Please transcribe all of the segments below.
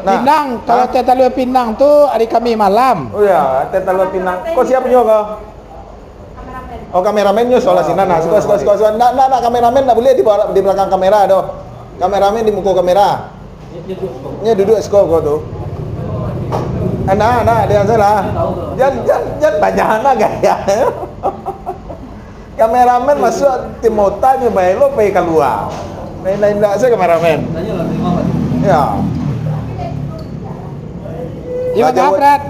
Pinang, kalau Teh Talua Pinang tuh hari kami malam. Oh ya, Teh Talua Pinang. Kok siapa nyo kau? Oh kameramennya soalnya sini. Nah, suka. Nah, kameramen nggak boleh di belakang kamera doh. Kameramen di muka kamera. Nya duduk sekolah kau tuh. Nah, dia salah. Jangan banyak anak gaya. Kameramen masuk timota nya baik lo pergi keluar. Lain enggak saya kameramen. Ya. Iya, Brat.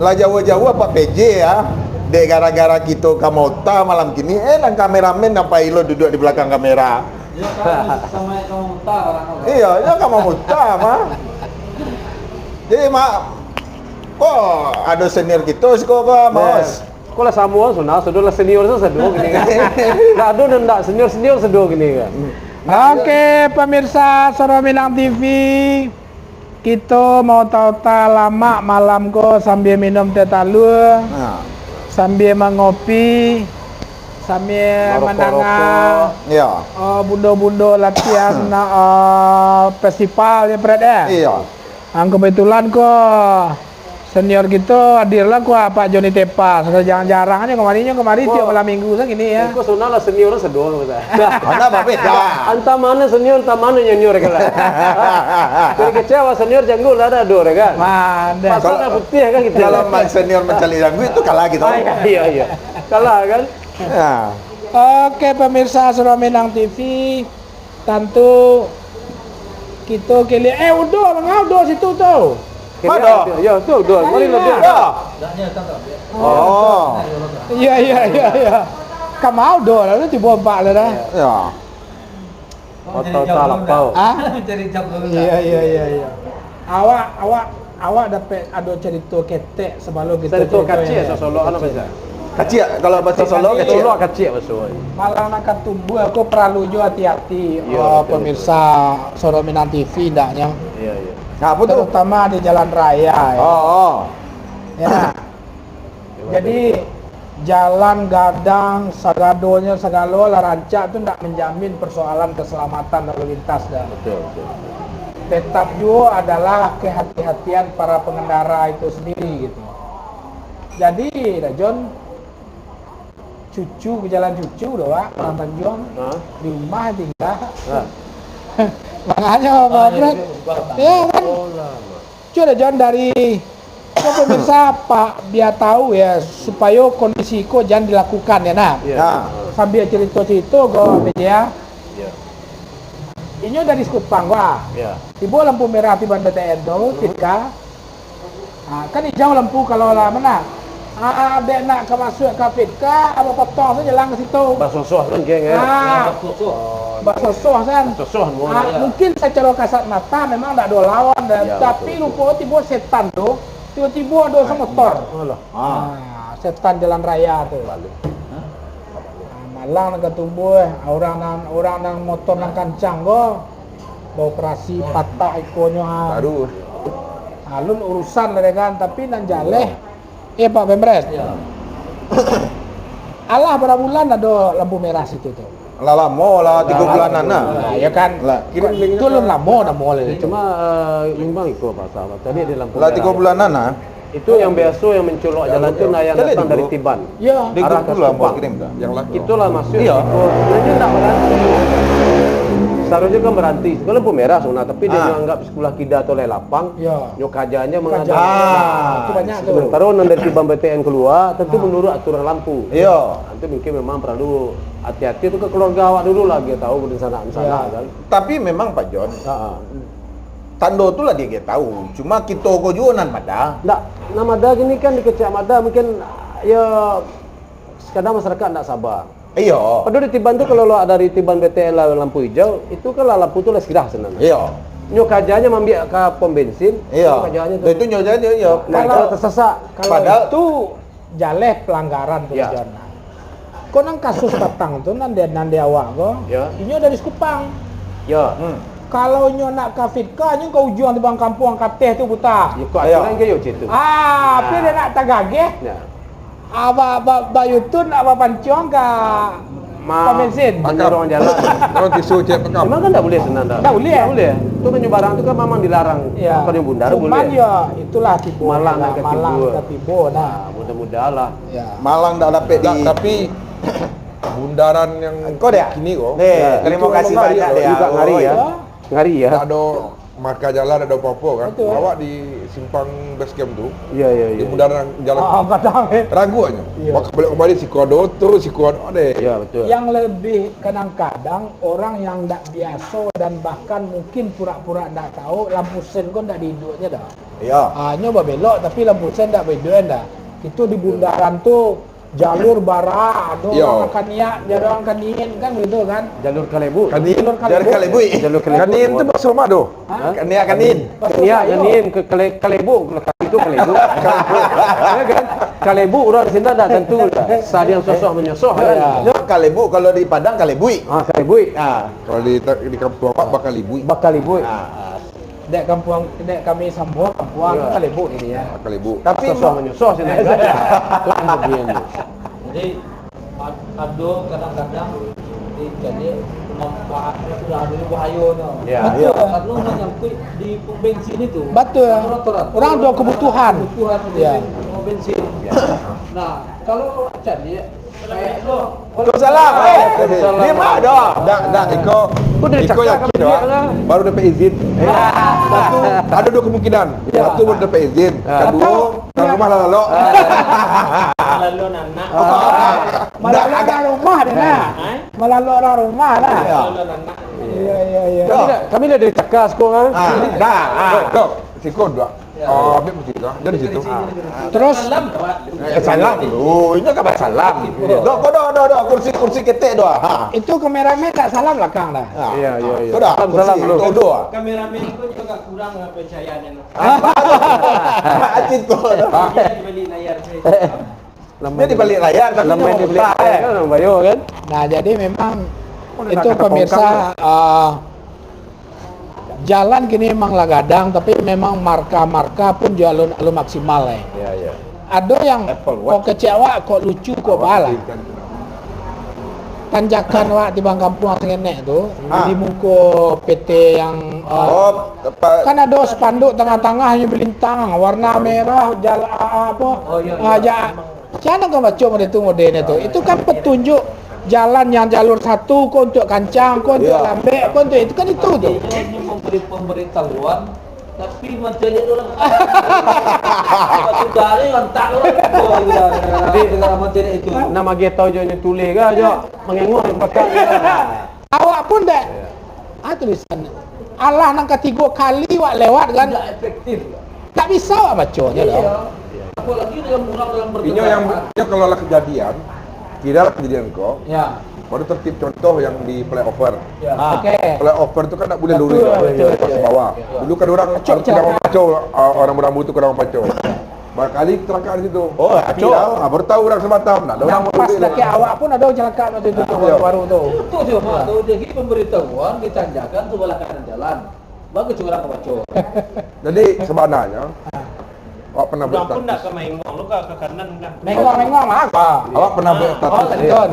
Lah Jawa-Jawa Pak PJ ya. Dek gara-gara kita kamota malam gini, nang kameramen apa lo duduk di belakang kamera. Ya kan sama kamu muta orang. Iya, ya kamu muta mah. Jadi mak, kok ada senior kita sih kok Mas. Kok lah semua sudah senior sedo gini kan. Enggak ada dan enggak senior sedo gini kan. Oke, pemirsa Soro Minang TV. Kita mau tahu-tahu lama malam kok sambil minum Teh Talua. Nah, Sambil mengopi, sambil mendengar iya. bundo-bundo latihan festival ya Fred ya. Iya. Kebetulan kok senior kita hadirlah Pak Joni Tepa. Jarang-jarang aja kemarin tiap malam minggu gini ya. Kok sunah lah senior sedo kita. Mana beda. Anta mana senior, anta mana junior kan. Jadi kecewa senior janggul ada dua kan. Mana? Pasal putih kan kita. Kalau senior mencari janggu itu kalah gitu. Iya. Kalah kan. Ya. Oke pemirsa Soro Minang TV, tentu kita kili udah situ tuh. Mana? Ya, tuh dua. Mari lebih. Oh. Iya. Kamu mau dong, lalu coba Pak lah dah. Ya. Atau salah kau. Mencari jam dulu. Iya. Awak dapat ada cerita ketek sebelum kita Cerita kacik Solo anak bisa. Kacik kalau bahasa Solo kacik. Solo kacik betul. Malah nak tumbuh aku perlu juga hati-hati Iya, betul, pemirsa Soro Minang TV ndaknya. Iya. Nah, apa tuh? Terutama di jalan raya ya. Oh. Ya. Jadi jalan gadang sagadonya segala rancak itu tidak menjamin persoalan keselamatan lalu lintas dah. Betul. Tetap juga adalah kehati-hatian para pengendara itu sendiri gitu. Jadi, John cucu berjalan cucu doh Pak, orang Tanjung di rumah tinggal. Makanya Pak Fred, ya kan? Coba John dari pemirsa Pak biar tahu ya supaya kondisi kok jangan dilakukan ya nah. Nah. Sambil cerita-cerita go media. Iya. Ini udah diskupang wah. Iya. Tiba lampu merah tiba BTN tuh ketika kan hijau lampu kalau lah mana? Ada nak ke masuk ke Fitka, apa potong saja jalan ke situ. Basosoh kan geng ya. Basosoh kan. Basosoh Mungkin secara kasat mata memang tak ada lawan Ya, tapi lupa tiba setan tuh tiba-tiba ada sama motor. Setan jalan raya tuh. Malang nak tumbuh orang nang motor nang kancang go. Operasi patah ikonnya. Aduh. Alun urusan lah kan tapi nang jaleh. Pak Pemret. Ya. Alah berapa bulan ada lampu merah situ tuh. Lama lah 3 bulanan nah. Ya kan. Itu lu lama dah mulai. Cuma memang ikut pasal. Tadi di lampu Lah 3 merah. bulanan nah. Itu yang biasa yang mencolok jalan itu yang datang dari Tiban. Ya. Di Arah grup ke lah Kupang. kirim dah. Yang laki. Itulah maksud. Iya. Sebenarnya enggak berhenti. Seharusnya kan berhenti. Kalau lampu merah sebenarnya, tapi dia anggap sekolah kida atau lelapang. Ya. Nyok kajanya Itu mengajak. banyak tuh. Sementara nanti Tiban BTN keluar, tentu menurut aturan lampu. Iya. Nanti mungkin memang perlu hati-hati itu ke keluarga awak dulu lah, dia tahu di sana kan. Tapi memang Pak John, tando tu lah dia tahu. Cuma kita ko juga nan pada. Nggak, nama dah gini kan di Kecak Mada mungkin ya kadang masyarakat nggak sabar. Iya. Padahal di Tiban tu kalau lo ada di Tiban BTN lah lampu hijau, itu kan lah lampu tu lah sekirah sebenarnya. Iya. Nyok kajanya mambil ke pom bensin. Iya. Kajanya Itu nyojanya iya. Nah, kalau tersesat. Kalau Padahal- itu jaleh pelanggaran tuh Ya. John. Kau nang kasus datang tuh nanti awak go. Ya. Ini dari Kupang. Ya. Kalau nyo nak ke Fitka, nyo kau ujung di bang kampung kateh tu buta. Ya kok aturan ke yo situ. Tapi dia nak tagageh. Ya. Aba bayutun aba pancong ka pom bensin. menyerang jalan. Kalau tisu cek pekam. Memang kan tidak boleh senang dah. Nggak boleh. Nggak boleh. Itu penyebaran itu kan memang dilarang. Ya. Kalau yang bundar Cuman boleh. ya itulah tipu. Malang Nah, ke Malang Tibu. ke Tibu. Nah, Mudah-mudahan lah. ya. Malang tak dapat di. Tapi bundaran yang Kau dia? kini kok. Terima kasih banyak dia. Juga ngari ya. Ngari ya. Tak ada marka jalan, ada apa-apa kan. Betul. Awak di simpang base camp tu, Iya iya di iya. bundaran jalan Kadang ragu aja. Iya. Waktu balik kembali si kodo terus si kodo ada. Iya betul. yang lebih kadang-kadang orang yang tidak biasa dan bahkan mungkin pura-pura tidak tahu lampu sen kau tidak dihidupnya dah. Ya. Nyoba belok tapi lampu sen tidak hidupnya dah. Itu di bundaran tuh jalur bara, ada Iya. orang akan niat, ada orang akan niat kan begitu kan? Jalur Kalebu. Kanin. Jalur Jalur Kalebui. Jalur Kalebu. Kanin tu bahasa rumah tu. Hah? Kania kanin. Iya, nyanyiin ke Kalebu, itu Kalebu. Ya kan? Kalebu orang di sini dah tentu saat yang sosok menyosoh kan. No, Kalebu kalau di Padang Kalebui. Kalebu. Kalau di kampung awak bakal ibu, Kalebu. Dek kampung, dek kami Sambuang, kampung Iya. Kalebu ini ya. bakal ibu. Tapi Sosok menyosoh sini. Itu yang begini. Jadi ada kadang-kadang jadi manfaatnya sudah ada bahaya no. Ya, Betul. Karena orang nyampe di pom bensin itu. Betul. Orang ada kebutuhan. Kebutuhan Ya. pom bensin. Nah, kalau jadi kayak itu Waalaikumsalam. Waalaikumsalam. Dia mah dah. Dak Iko. Kau dari Iko cakap yakin kami dah. lihat lah. Baru dapat izin. Satu, ada dua kemungkinan. Satu baru dapat izin. Kedua, kalau rumah lalu. lalu anak. Malah orang rumah dia nak. Malah orang rumah lah. Lalu anak. Iya. Kami lihat dari cakas kau kan. Dah. Dok, Siko dua. Oh, ambil mesti dah. Jadi situ. Terus Salam. Oh, ini kabar salam. Dok, kau dah. Kursi ketek dah. Ha. itu kameramen tak salam belakang dah. Iya iya iya. Kau dah. Salam dulu. Kau dah. Kameramen itu juga kurang percayaannya. Acit kau dah. Dia dibeli layar saya. Dia di balik layar tapi Lemen dia di buka belakang kan orang bayo kan. Nah, jadi memang Kau itu nak kata pemirsa jalan kini memang lagadang tapi memang marka-marka pun jalan lu maksimal ya. Iya iya. Ada yang Apple kok kecewa kok lucu kok bala. Tanjakan wak di bang kampung Sengenek tu di muka PT yang Oh, tepat. kan ada spanduk tengah-tengahnya belintang warna merah jalan apa Oh, iya. Jangan kau baca modelnya tu. Itu kan petunjuk jalan yang jalur satu kau untuk kancang, kau untuk Ya. lambek, kau untuk itu kan itu tu. Dia hanya memberi pemberitahuan tapi materinya orang sudah ni tak orang jadi dengan materi itu Nama kita je ni tulis ke je mengengok di belakang. Awak pun dah tulisan Allah nang ketiga kali wak lewat kan tidak efektif. tak bisa wak bacanya dah. Apalagi dengan orang yang Ini yang kalau ada kejadian, tidak kejadian kok. Ya. Baru tertib contoh yang di flyover. Okey. Flyover itu kan tak boleh lurus Betul, ke bawah. Dulu kan orang kurang pacau, orang berambut itu kurang pacau. Barangkali kecelakaan di situ. Oh, Acau. Baru tahu orang sebatam. Nah, ada orang Yang pas laki awak pun ada kecelakaan waktu itu baru-baru tu. itu cuma tu jadi pemberitahuan ditanjakan sebelah kanan jalan. Bagus orang kebaca. Jadi sebenarnya awak pernah buat Ampun nak status. ke Maingong, lu ke kanan dah. Mengong-mengong apa? Awak pernah buat Oh, status. telepon.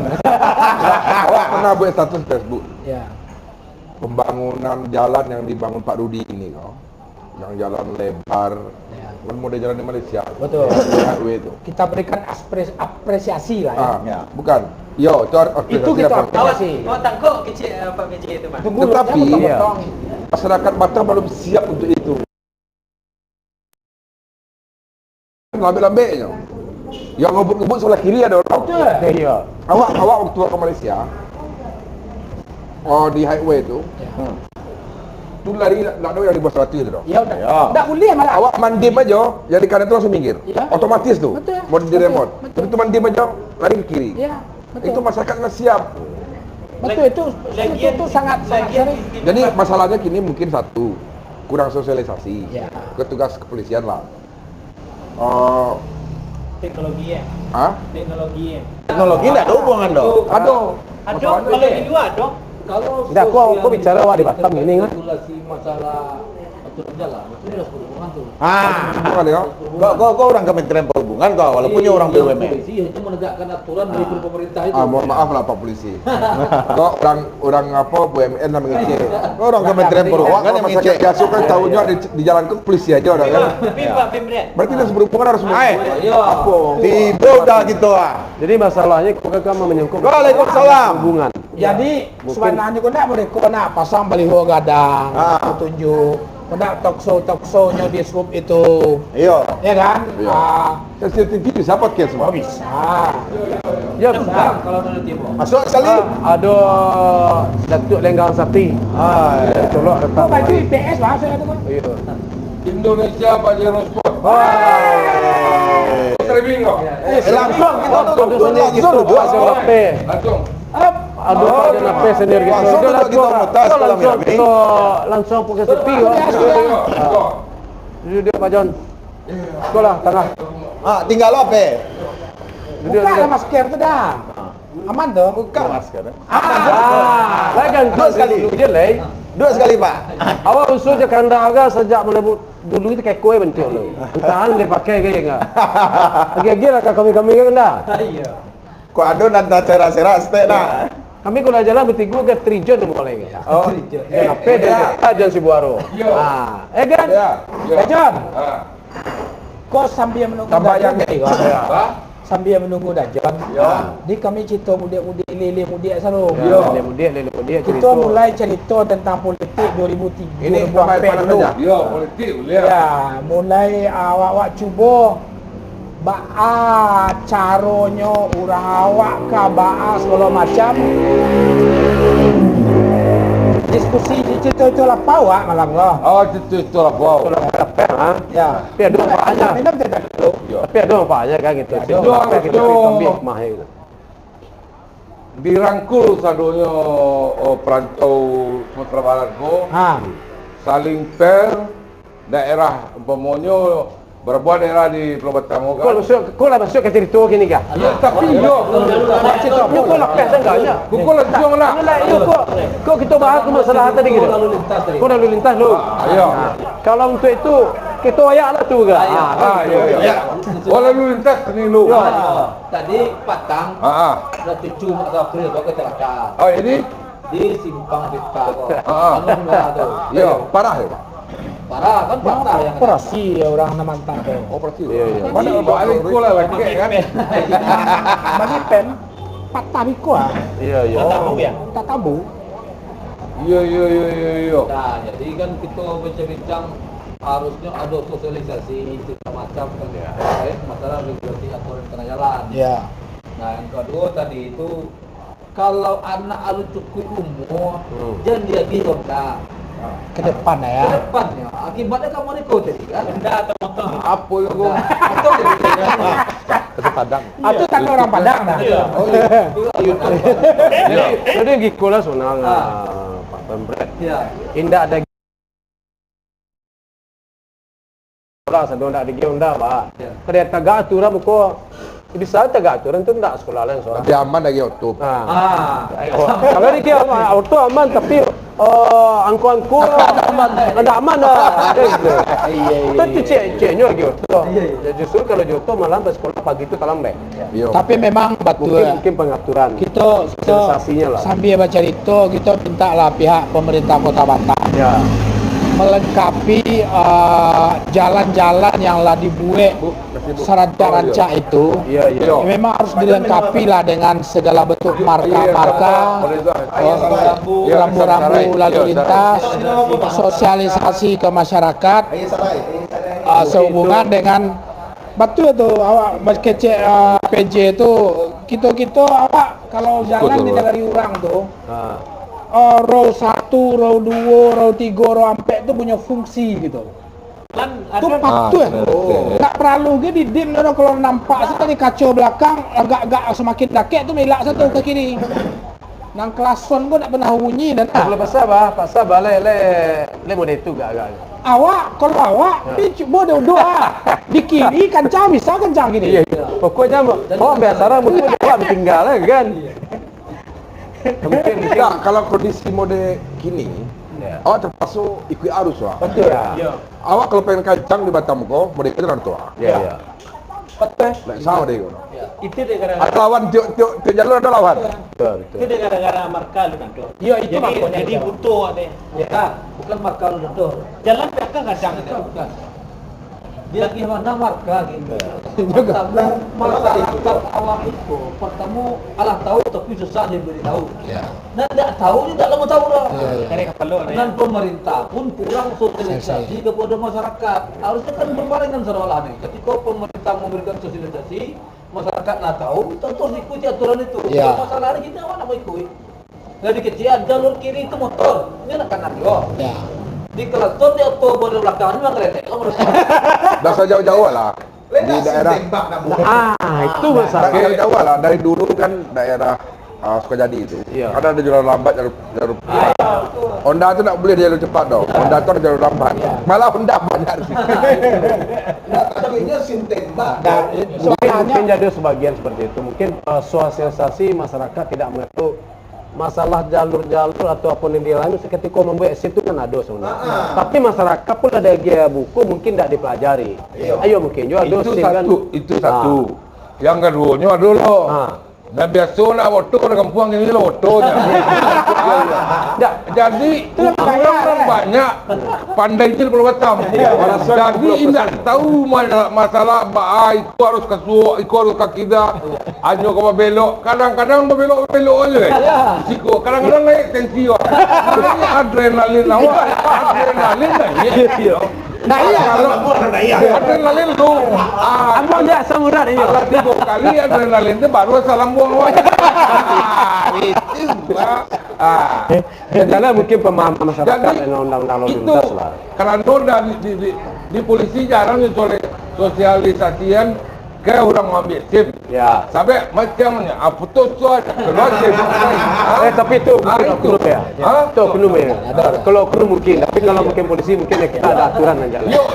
Awak pernah buat status Facebook Ya. pembangunan jalan yang dibangun Pak Rudi ini kau. Yang jalan lebar. Ya. Kan model jalan di Malaysia. Betul. Highway itu. Kita berikan apresiasi lah ya. Ah, bukan. Yo, itu Itu kita apresiasi. Oh, tangkuk kecil apa kecil itu, Mas? Tunggu Tetapi, jangan potong-potong. masyarakat Batam belum siap untuk itu. Lambe-lambeknya. Yang ngebut-ngebut sebelah kiri ada orang. Betul. Iya. Awak waktu ke Malaysia, di highway itu, tu lari nak ada yang di bawah 100 tu. Ya udah. Tak boleh malah. Awak mandim aja, yang di kanan tu langsung minggir. Ya. Otomatis tu. Betul. Mau di remote. Betul. Tapi tu mandim aja, lari ke kiri. Ya, betul. Itu masyarakat kena siap. Betul itu sangat sering. Jadi masalahnya kini mungkin satu, kurang sosialisasi. Ya. Petugas kepolisian lah. Teknologi ya. Ah? Teknologi ya. Teknologi enggak ada hubungan dong. Ada. Ada kalau di luar dong. Kalau Tidak, aku bicara wak di Batam ini kan. regulasi masalah aturan jalan. Itu dinas perhubungan tuh. Bukan ya? Kau orang Kementerian Perhubungan kau, walaupun dia orang BUMN. Polisi hanya menegakkan aturan dari pemerintah itu. Mohon maaf lah Pak Polisi. Kok orang apa BUMN yang mengecek. Kau orang Kementerian Perhubungan yang mengecek. Biasa kan tahunya di jalan ke polisi aja orang kan. Pak Pemret. Berarti dinas perhubungan harus Iya. Tidur dah gitu ah. Jadi masalahnya kau menyangkut Waalaikumsalam. hubungan. Jadi sebenarnya kau nak boleh kau nak pasang baliho gadang, petunjuk, kau nak talk-show-nya di sub itu, Iya. ya kan? Iya. CCTV bisa podcast semua. Bisa. Ya, Sekarang kalau ada timur. Masuk sekali. ada Datuk Lenggang Sakti. Colok Kau datang. baju IPS lah saya tu kan. Iya. Indonesia Pajero Sport. Streaming kok. Langsung kita Langsung duduk langsung duduk. Langsung. Ada pada nape sendiri gitu. langsung Dia kita mutas kalau langsung Mirabi. langsung pakai sepi ya. Dia Pak John. Sekolah tengah. Tinggal apa? Buka lah masker tu dah. Aman tu. Buka. Lagan Dua sekali. Dia lay. Dua sekali Pak. Awak usul je kanda agak sejak melebut dulu itu kayak kue bentuk lo. Entah dia pakai kayak enggak. Lagi-lagi lah kami kan dah. Iya. Kau ada nanti cara-cara stay nak. Kami kalau jalan bertiga ke Trijon tu boleh enggak? Oh, apa dia? Ajan Sibuaro. Kan? John. Kau sambil menunggu Tambah yang Dajon, Apa? sambil menunggu Dajon. Ni kami cerita mudik-mudik lele mudik sarung. Lele mudik Kita mulai cerita tentang politik 2003. Ini sampai mana saja? Ya, politik boleh. Ya, mulai awak cuba caronyo urang awak ke segala macam. Diskusi cerita itu lah awak malam lah. Oh, itu lah wow. Ya. Tapi ada manfaatnya. Minum tidak dulu. Tapi ada manfaatnya kan gitu. Ada. Apa kita ambil hikmah itu. Dirangkul sadonya perantau Sumatera Barat ko saling daerah umpamanya berapa daerah di Pulau Batam kan? Kau lah masuk ke cerita gini kan? Ya, tapi yo, Kau lah pes enggaknya. kau lah jong lah. Kau kita bahas masalah tadi gitu. Lalu lintas tadi. Kau lalu lintas lu. Ayo. Kalau untuk itu kita ayak lah tu kan. Ya. Oh lalu lintas ni lu. Tadi Patang ada 7 April kau kecelakaan Oh ini? di simpang Bipka kok. Yo, Iya. parah ya. Parah kan patah yang Operasi ya orang namanta tu. Operasi. Iya. Mana balik kau lah lagi kan? Bagi pen patah biko ah. Iya. Tahu ya. Tak tabu. Yo. Nah, jadi kan kita bincang-bincang harusnya ada sosialisasi segala macam kan ya. Terkait masalah regulasi aturan tengah jalan. Ya. Nah, yang kedua tadi itu kalau anak alu cukup umur, jangan dia di Honda. Ke depan ya. Ke depannya, akibatnya kamu rekod tadi kan? Benda atau motor. Apa yang kau? Atau Itu Padang. Atau tak orang Padang dah. Jadi giko lah sonang Pak Pemret. ya. Indah ada orang sedang ada di Honda Pak. Ya. Kada tagak aturan muko. Bisa tagak aturan tu ndak sekolah lain soal. Tapi aman lagi YouTube. Kalau di kia auto aman tapi angko ada aman dah. Iya. Tapi ceknya lagi auto. Justru kalau di auto malam pas sekolah pagi itu tak lambat. Yo. Tapi memang betul. Mungkin pengaturan. Kita Sosialisasinya lah. sambil baca itu kita minta lah pihak pemerintah Kota Batam Ya. melengkapi jalan-jalan yang lah dibuat seranca-ranca itu. Iya. Memang harus dilengkapi lah dengan segala bentuk marka-marka, rambu-rambu lalu lintas, sosialisasi ke masyarakat sehubungan dengan betul tu awak kecek PJ tu kita awak kalau jalan di negara orang tu row 1, row 2, row 3, row 4 tu punya fungsi gitu. Kan Tu ada patut tak perlu ke di dim orang kalau nampak sekali kaca belakang agak-agak semakin dakik tu melak satu ke kiri. Nang klason pun tak pernah bunyi dan Kalau pasal le model itu agak. awak kalau awak ni cuba duduk di kiri kencang bisa kencang gini. Pokoknya biasa orang betul dia tinggal lah kan. Mungkin tidak kalau kondisi mode kini awak terpaksa ikut arus lah. Betul ya. Ya. Awak kalau pengen kancang di Batam kok, mereka jalan tua. Ya. Betul. Nggak sama deh kok. Itu dia Ada gara-gara lawan tiap jalur ada lawan. Betul. itu dia gara-gara marka lu kan tuh. Iya, itu Jadi makanya jadi itu. butuh ada. Bukan, bukan marka lu tuh. Jalan mereka kadang itu. Bukan. Dia gimana marka gitu. Pertama marka itu kan awak itu. Pertama alah tahu tapi susah diberi tahu. Ya. Nah, tidak tahu dia tak lama tahu dah. Dari kapal lu ada. Dan pemerintah pun kurang sosialisasi kepada masyarakat. Harusnya kan berbarengan seolah nih. Ketika pemerintah memberikan sosialisasi, masyarakat nak tahu, tentu harus ikuti aturan itu. Ya. Kalau masalah ini kita mana mau ikut? Dari kecil jalur kiri itu motor, ini nak kanan yo. Ya. Di keleton dia auto bodi belakang memang kereta. Dasar jauh-jauh lah. Di daerah Itu masalah. dari jauh lah. Dari dulu kan daerah Sukajadi itu. Iya. Ada jalur lambat, jalur Honda itu nak boleh jalur cepat dong. Honda itu ada jalur lambat. Malah Honda banyak di situ. Tapi nya sim tembak. Mungkin jadi sebagian seperti itu. Mungkin sosialisasi masyarakat tidak mengerti masalah jalur-jalur atau apa yang dialami ketika membuat SC itu kan ada sebenarnya. Tapi masyarakat pun ada gaya buku mungkin tidak dipelajari. Ayo mungkin juga ada Itu SIM kan. itu satu. Yang keduanya dulu. Dan biasa nak foto ke kampung ini lo fotonya. Jadi orang banyak pandai itu kalau Batam. Jadi tidak tahu masalah itu harus kesuo, itu harus kakida. Hanya kau belok, kadang-kadang belok aja. Siko, kadang-kadang naik tensi. Ini adrenalin awak, adrenalin naik. Nah iya. Adrenalin tu. Ambo enggak samurat ini. Kalau 3 kali adrenalin itu baru salam buang awak. Itu juga. Karena mungkin pemahaman masyarakat Jadi, dengan undang-undang lalu itu lintas lah. karena udah di polisi jarang sosialisasian ke orang ambil SIM. Ya. Sampai macamnya, foto tu ada keluar SIM. Tapi itu mungkin itu. oknum ya. Itu oknum ya. Kalau oknum mungkin, tapi kalau mungkin polisi mungkin ya kita ada aturan aja. Yuk,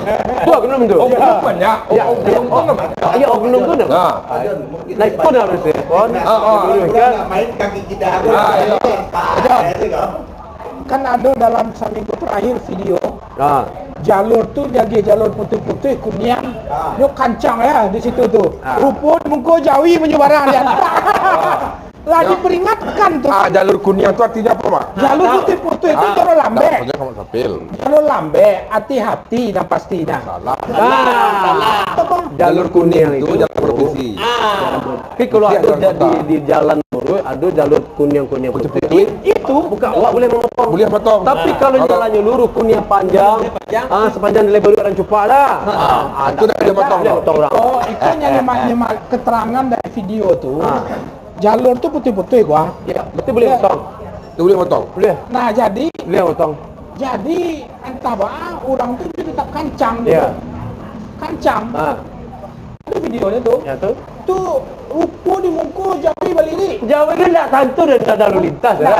Itu oknum tu. oknum banyak. Ya, Oknum tu banyak. Iya oknum tu dah. Nah, Nah itu harus telepon. Dulu kan. Main kaki kita Kan ada dalam seminggu terakhir video Nah, jalur tuh jadi jalur putih-putih kuning, dia kancang ya di situ tuh. Rumput muka Jawi menyebarang dia. Lah diperingatkan tuh. jalur kuning itu artinya apa, Mak? Jalur putih-putih itu jalur lambe. Punya kamu sapil. Jalur lambe, hati-hati dan pastinya. Salah. jalur kuning Itu itu. jalur provinsi. Tapi kalau ada di jalan baru ada jalur kuning putih. Itu bukan awak boleh memotong. Boleh potong. Tapi kalau jalannya lurus kuning panjang, sepanjang lebar orang cepat dah. itu dah dia potong. Dia potong orang. Oh, itu nyemak keterangan dari video tuh. Jalur tuh putih-putih gua. Ya, betul boleh potong. Itu boleh potong. Boleh. Nah, jadi Potong. entah apa orang tuh dia tetap kancang gitu. Ya. Kancang. Ada videonya tuh. Ya tuh. Tuh rupo di muka Jawi balik. Jawa kan tak tentu dan tak lalu lintas ya.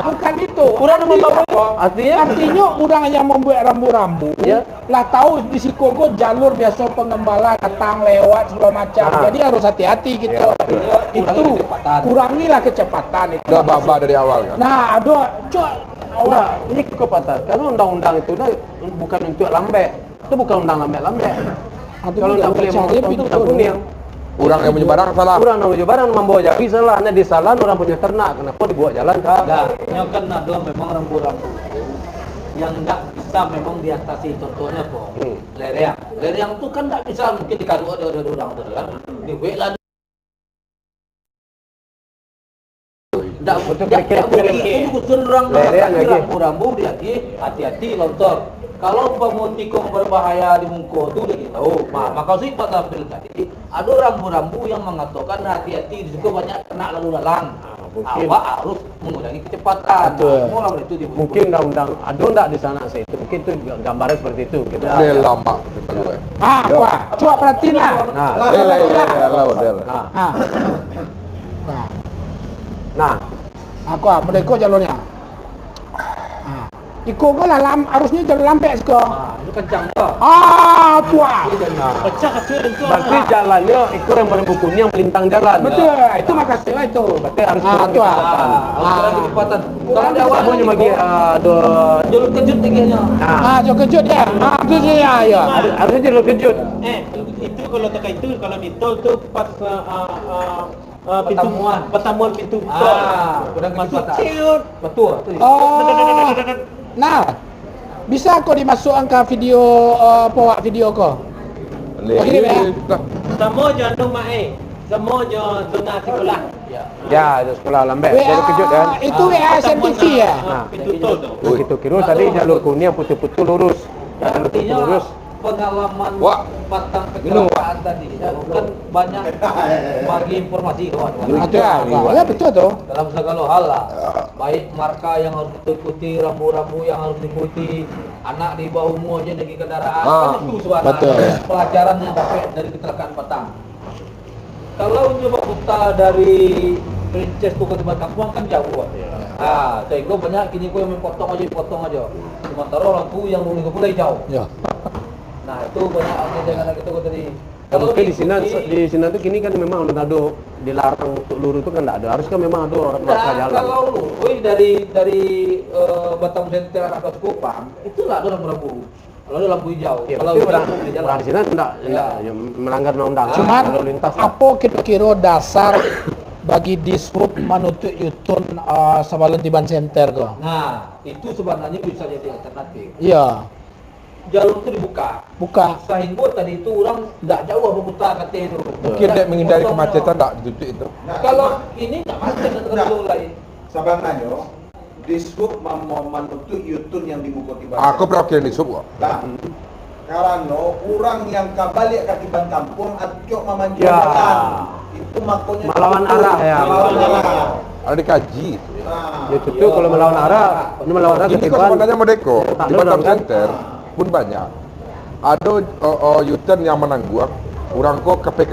Bukan itu. Kurang membawa Artinya orang yang membuat rambu-rambu Ya. lah tahu di Sikogo jalur biasa pengembala datang lewat segala macam. Jadi harus hati-hati gitu. Itu kurangilah kecepatan itu. Udah babak dari awal kan. Nah, ada Udah, ini kecepatan. Karena undang-undang itu dah bukan untuk lambe. Itu bukan undang lambe. Kalau tak boleh memotong itu tak kuning. Orang yang menyebarang salah. Orang yang menyebarang membawa Jawi salah. Nah di salah orang punya ternak. Kenapa dibawa jalan kah? Nah, nyokan ada memang rambu-rambu yang tidak bisa memang diatasi. Contohnya apa? Lereng itu kan tidak bisa mungkin dikadu ada orang kan. Dibuat lah. Tidak Betul, boleh kira-kira. itu khusus orang Lereng lagi. rambu-rambu hati-hati lontong. Kalau pemutikung berbahaya di muka itu udah kita tahu. Maka sih pada April tadi ada rambu-rambu yang mengatakan hati-hati di situ banyak kena lalu lalang. Mungkin. Awak harus mengurangi kecepatan. Betul. Semua itu dibuat. Mungkin undang-undang ada enggak di sana saya itu. Mungkin itu gambarnya seperti itu. Gitu. Dia lama. wah, coba perhatiin lah. Nah, Ah. nah, Aku mereka jalurnya. Ah. Iko ko lah harusnya jalur lampek ko. Itu kencang kok. Tua. Pecah kecil itu. Berarti jalannya itu yang paling bukunya yang melintang jalan. Betul, itu makasih lah itu. Berarti harus Tua. Harus kecepatan. Kalau di awal Kamu bagi jalur kejut tingginya. Jauh kejut ya. Itu dia ya. harusnya jalur kejut. Itu kalau teka itu kalau di tol tuh pas pertemuan pintu tol. Udah Masuk kecepatan. ciut. Betul. Oh. Nah, bisa kok dimasukkan ke video powak video kok. Begini, Pak. Semua jangan semua jangan dengar sekolah. Ya, itu sekolah lambat. Jalur kejut kan. Itu WA SMTV ya. Pintu tol tuh. Begitu kira tadi jalur kuning putus-putus lurus. Jalur putus Artinya lurus. pengalaman Wah. patang kecelakaan tadi kan banyak bagi informasi kawan-kawan. Ya betul tuh. Dalam segala hal lah, baik marka yang harus diikuti, rambu-rambu yang harus diikuti, anak di bawah umur aja lagi kendaraan, kan itu sebenarnya betul. pelajaran yang dapat dari kecelakaan petang. Kalau nyoba buta dari Princess tuh ke tempat kampung kan jauh. Sehingga banyak kini kau yang potong aja. Sementara orang tuh yang lulus ke jauh. Ya. Nah itu banyak jangan gitu tadi. Tapi di sini tuh kini kan memang udah ada dilarang untuk lurus itu kan enggak ada. Harus kan memang ada orang marka jalan. Kalau dari Batam Center atau Kupang itu nggak ada lampu. Kalau ada lampu hijau. Ya, Kalau tapi lampu di jalan. orang di sini enggak melanggar undang-undang. Cuman lalu lintas. apa kira-kira dasar bagi dishub menutup U-turn sebelum di Ban Center kok? Nah itu sebenarnya bisa jadi alternatif. Iya, Jalur itu dibuka. buka. Sehingga tadi itu orang nggak jauh berputar katanya itu. Mungkin dia menghindari kemacetan tak ditutup itu. Kalau ini nggak macet dengan jalur lain. Sabanganyo, dishub menutup U-turn yang dibuka di Aku pernah kira di sub kok. Nah, karena orang yang kabalik kaki ban kampung acok memanjang Ya. jalan itu makanya Melawan betul. arah ya. Melawan arah. Ada dikaji itu. Nah, Ya itu kalau melawan arah, ini melawan arah Ini kok ketiban. sebenarnya Modeko Tak di ada Batam kan? Center pun banyak. Ada U-turn yang menangguang. Orang kok ke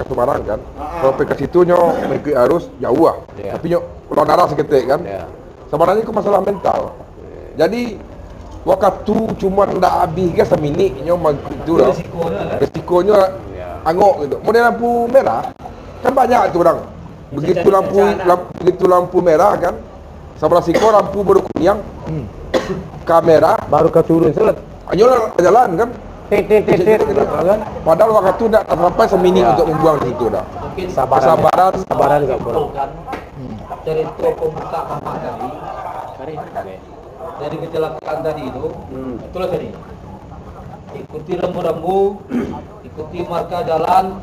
Semarang kan. Kalau ke situ nyo mengikuti arus jauh lah. Ya. Tapi nyo lawan arah seketik kan. Ya. Sebenarnya itu masalah mental. Jadi waktu cuma ndak habis ke seminit nyo itu lah. Resikonya angok gitu. Model lampu merah kan banyak tu orang. Begitu lampu merah kan. Sebelah siko lampu baru kuning. Kamera Baru ke turun selet. anyolah jalan kan. Tit kan. Padahal waktu tidak sampai seminit untuk membuang di situ dah. Mungkin Kesabaran enggak boleh. kan dari itu pembuka mama tadi dari kecelakaan tadi itu itulah tadi ikuti rambu-rambu ikuti marka jalan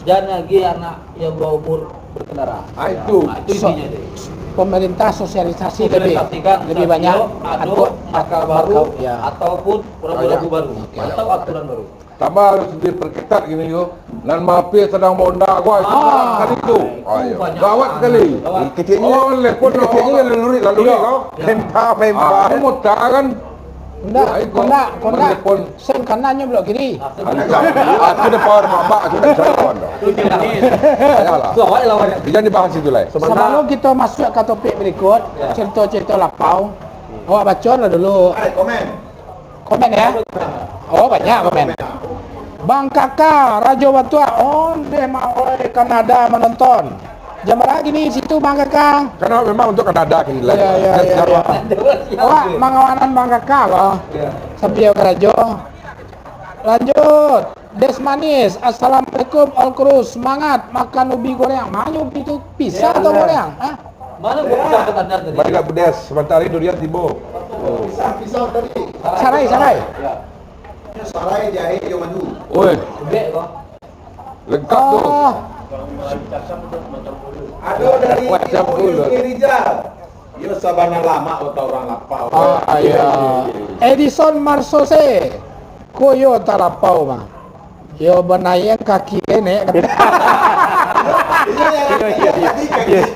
dan lagi anak yang bawah umur berkendara. Itu Nah, itu intinya deh. Pemerintah sosialisasi Sosialisasikan lebih banyak ada marka baru ya. ataupun rambu-rambu baru atau aturan baru. tambah harus diperketat gini yo. Dan mafia sedang bonda gua itu kan itu. itu banyak. Gawat sekali. Gawat. kecilnya Oh, lepon kecilnya lalu Iya. kau mentah Aku memang. mau kan. Kondak, Telepon. sen kanannya belok kiri. Aku ada power mama, aku tak bisa kawan dah. Ayalah. Itu awal lawannya. Jangan dibahas itu lah. Sebelum kita masuk ke topik berikut, cerita-cerita lapau. Awak baca lah dulu. Komen. Komen ya. Oh banyak komen. Bang Kakak, Rajo Batua, oh dia mau Kanada menonton. Jam berapa gini situ Bang Kakak? Karena memang untuk Kanada kini lah. Iya. Awak mangawanan Bang Kakak loh. Sampai ke Rajo. Lanjut. Des manis. Assalamualaikum all crew. Semangat makan ubi goreng. Mana ubi itu pisah atau goreng? Hah? Mana gua dapat anda tadi? Balik pedes, sebentar ini durian tibo. Pisau tadi. Sarai. Ya. Sarai jahe jo madu. Oi, Gede kok. lengkap tu. Oh, Ada dari Macam dulu. Rizal. Yo sabana lama atau orang lapau. iya. Edison Marsose. Koyo talapau mah. Yo benayang kaki nenek.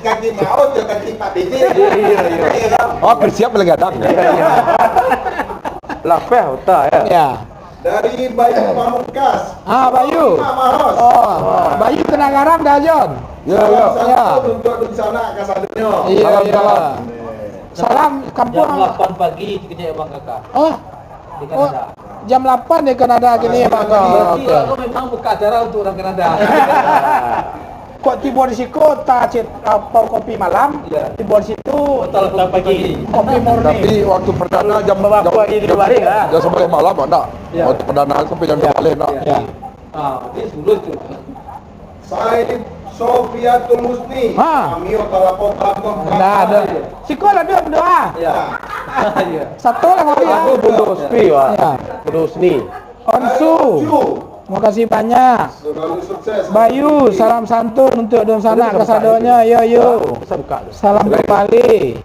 Kaki maut jo kaki Pak DJ. Oh, bersiap melegadang. Lapeh uta ya. Ya. Dari Bayu Pamungkas. Bayu. Mahos. Oh, Bayu kena garam dah John. Ya. Salam untuk di sana kasadenya. Iya. Salam. Salam kampung. Jam 8 pagi kerja Bang Kakak Oh, di oh, Kanada. jam 8 di Kanada gini ya Bang. Berarti Oke. aku memang buka acara untuk orang Kanada. Kok tiba di situ tak kopi malam, Iya. tiba di situ Total pagi. kopi murni. Tapi waktu perdana jam Bapak ini balik lah. jam 11 malam enggak. Ya. Waktu perdana sampai jam 12 enggak. Ya. Ini 10 itu. Said Sofiatul Husni. Ha. Kami telepon kampung. Nah, ada. Siko ada berdoa. Ya. Iya. Satu lah kopi ya. Aku Bundo Spi, Pak. Ya. Bundo Sni. Onsu. Terima kasih banyak. Selalu sukses. Bayu, salam santun untuk don sana kasadonya. Yo. Bisa buka. Salam kembali.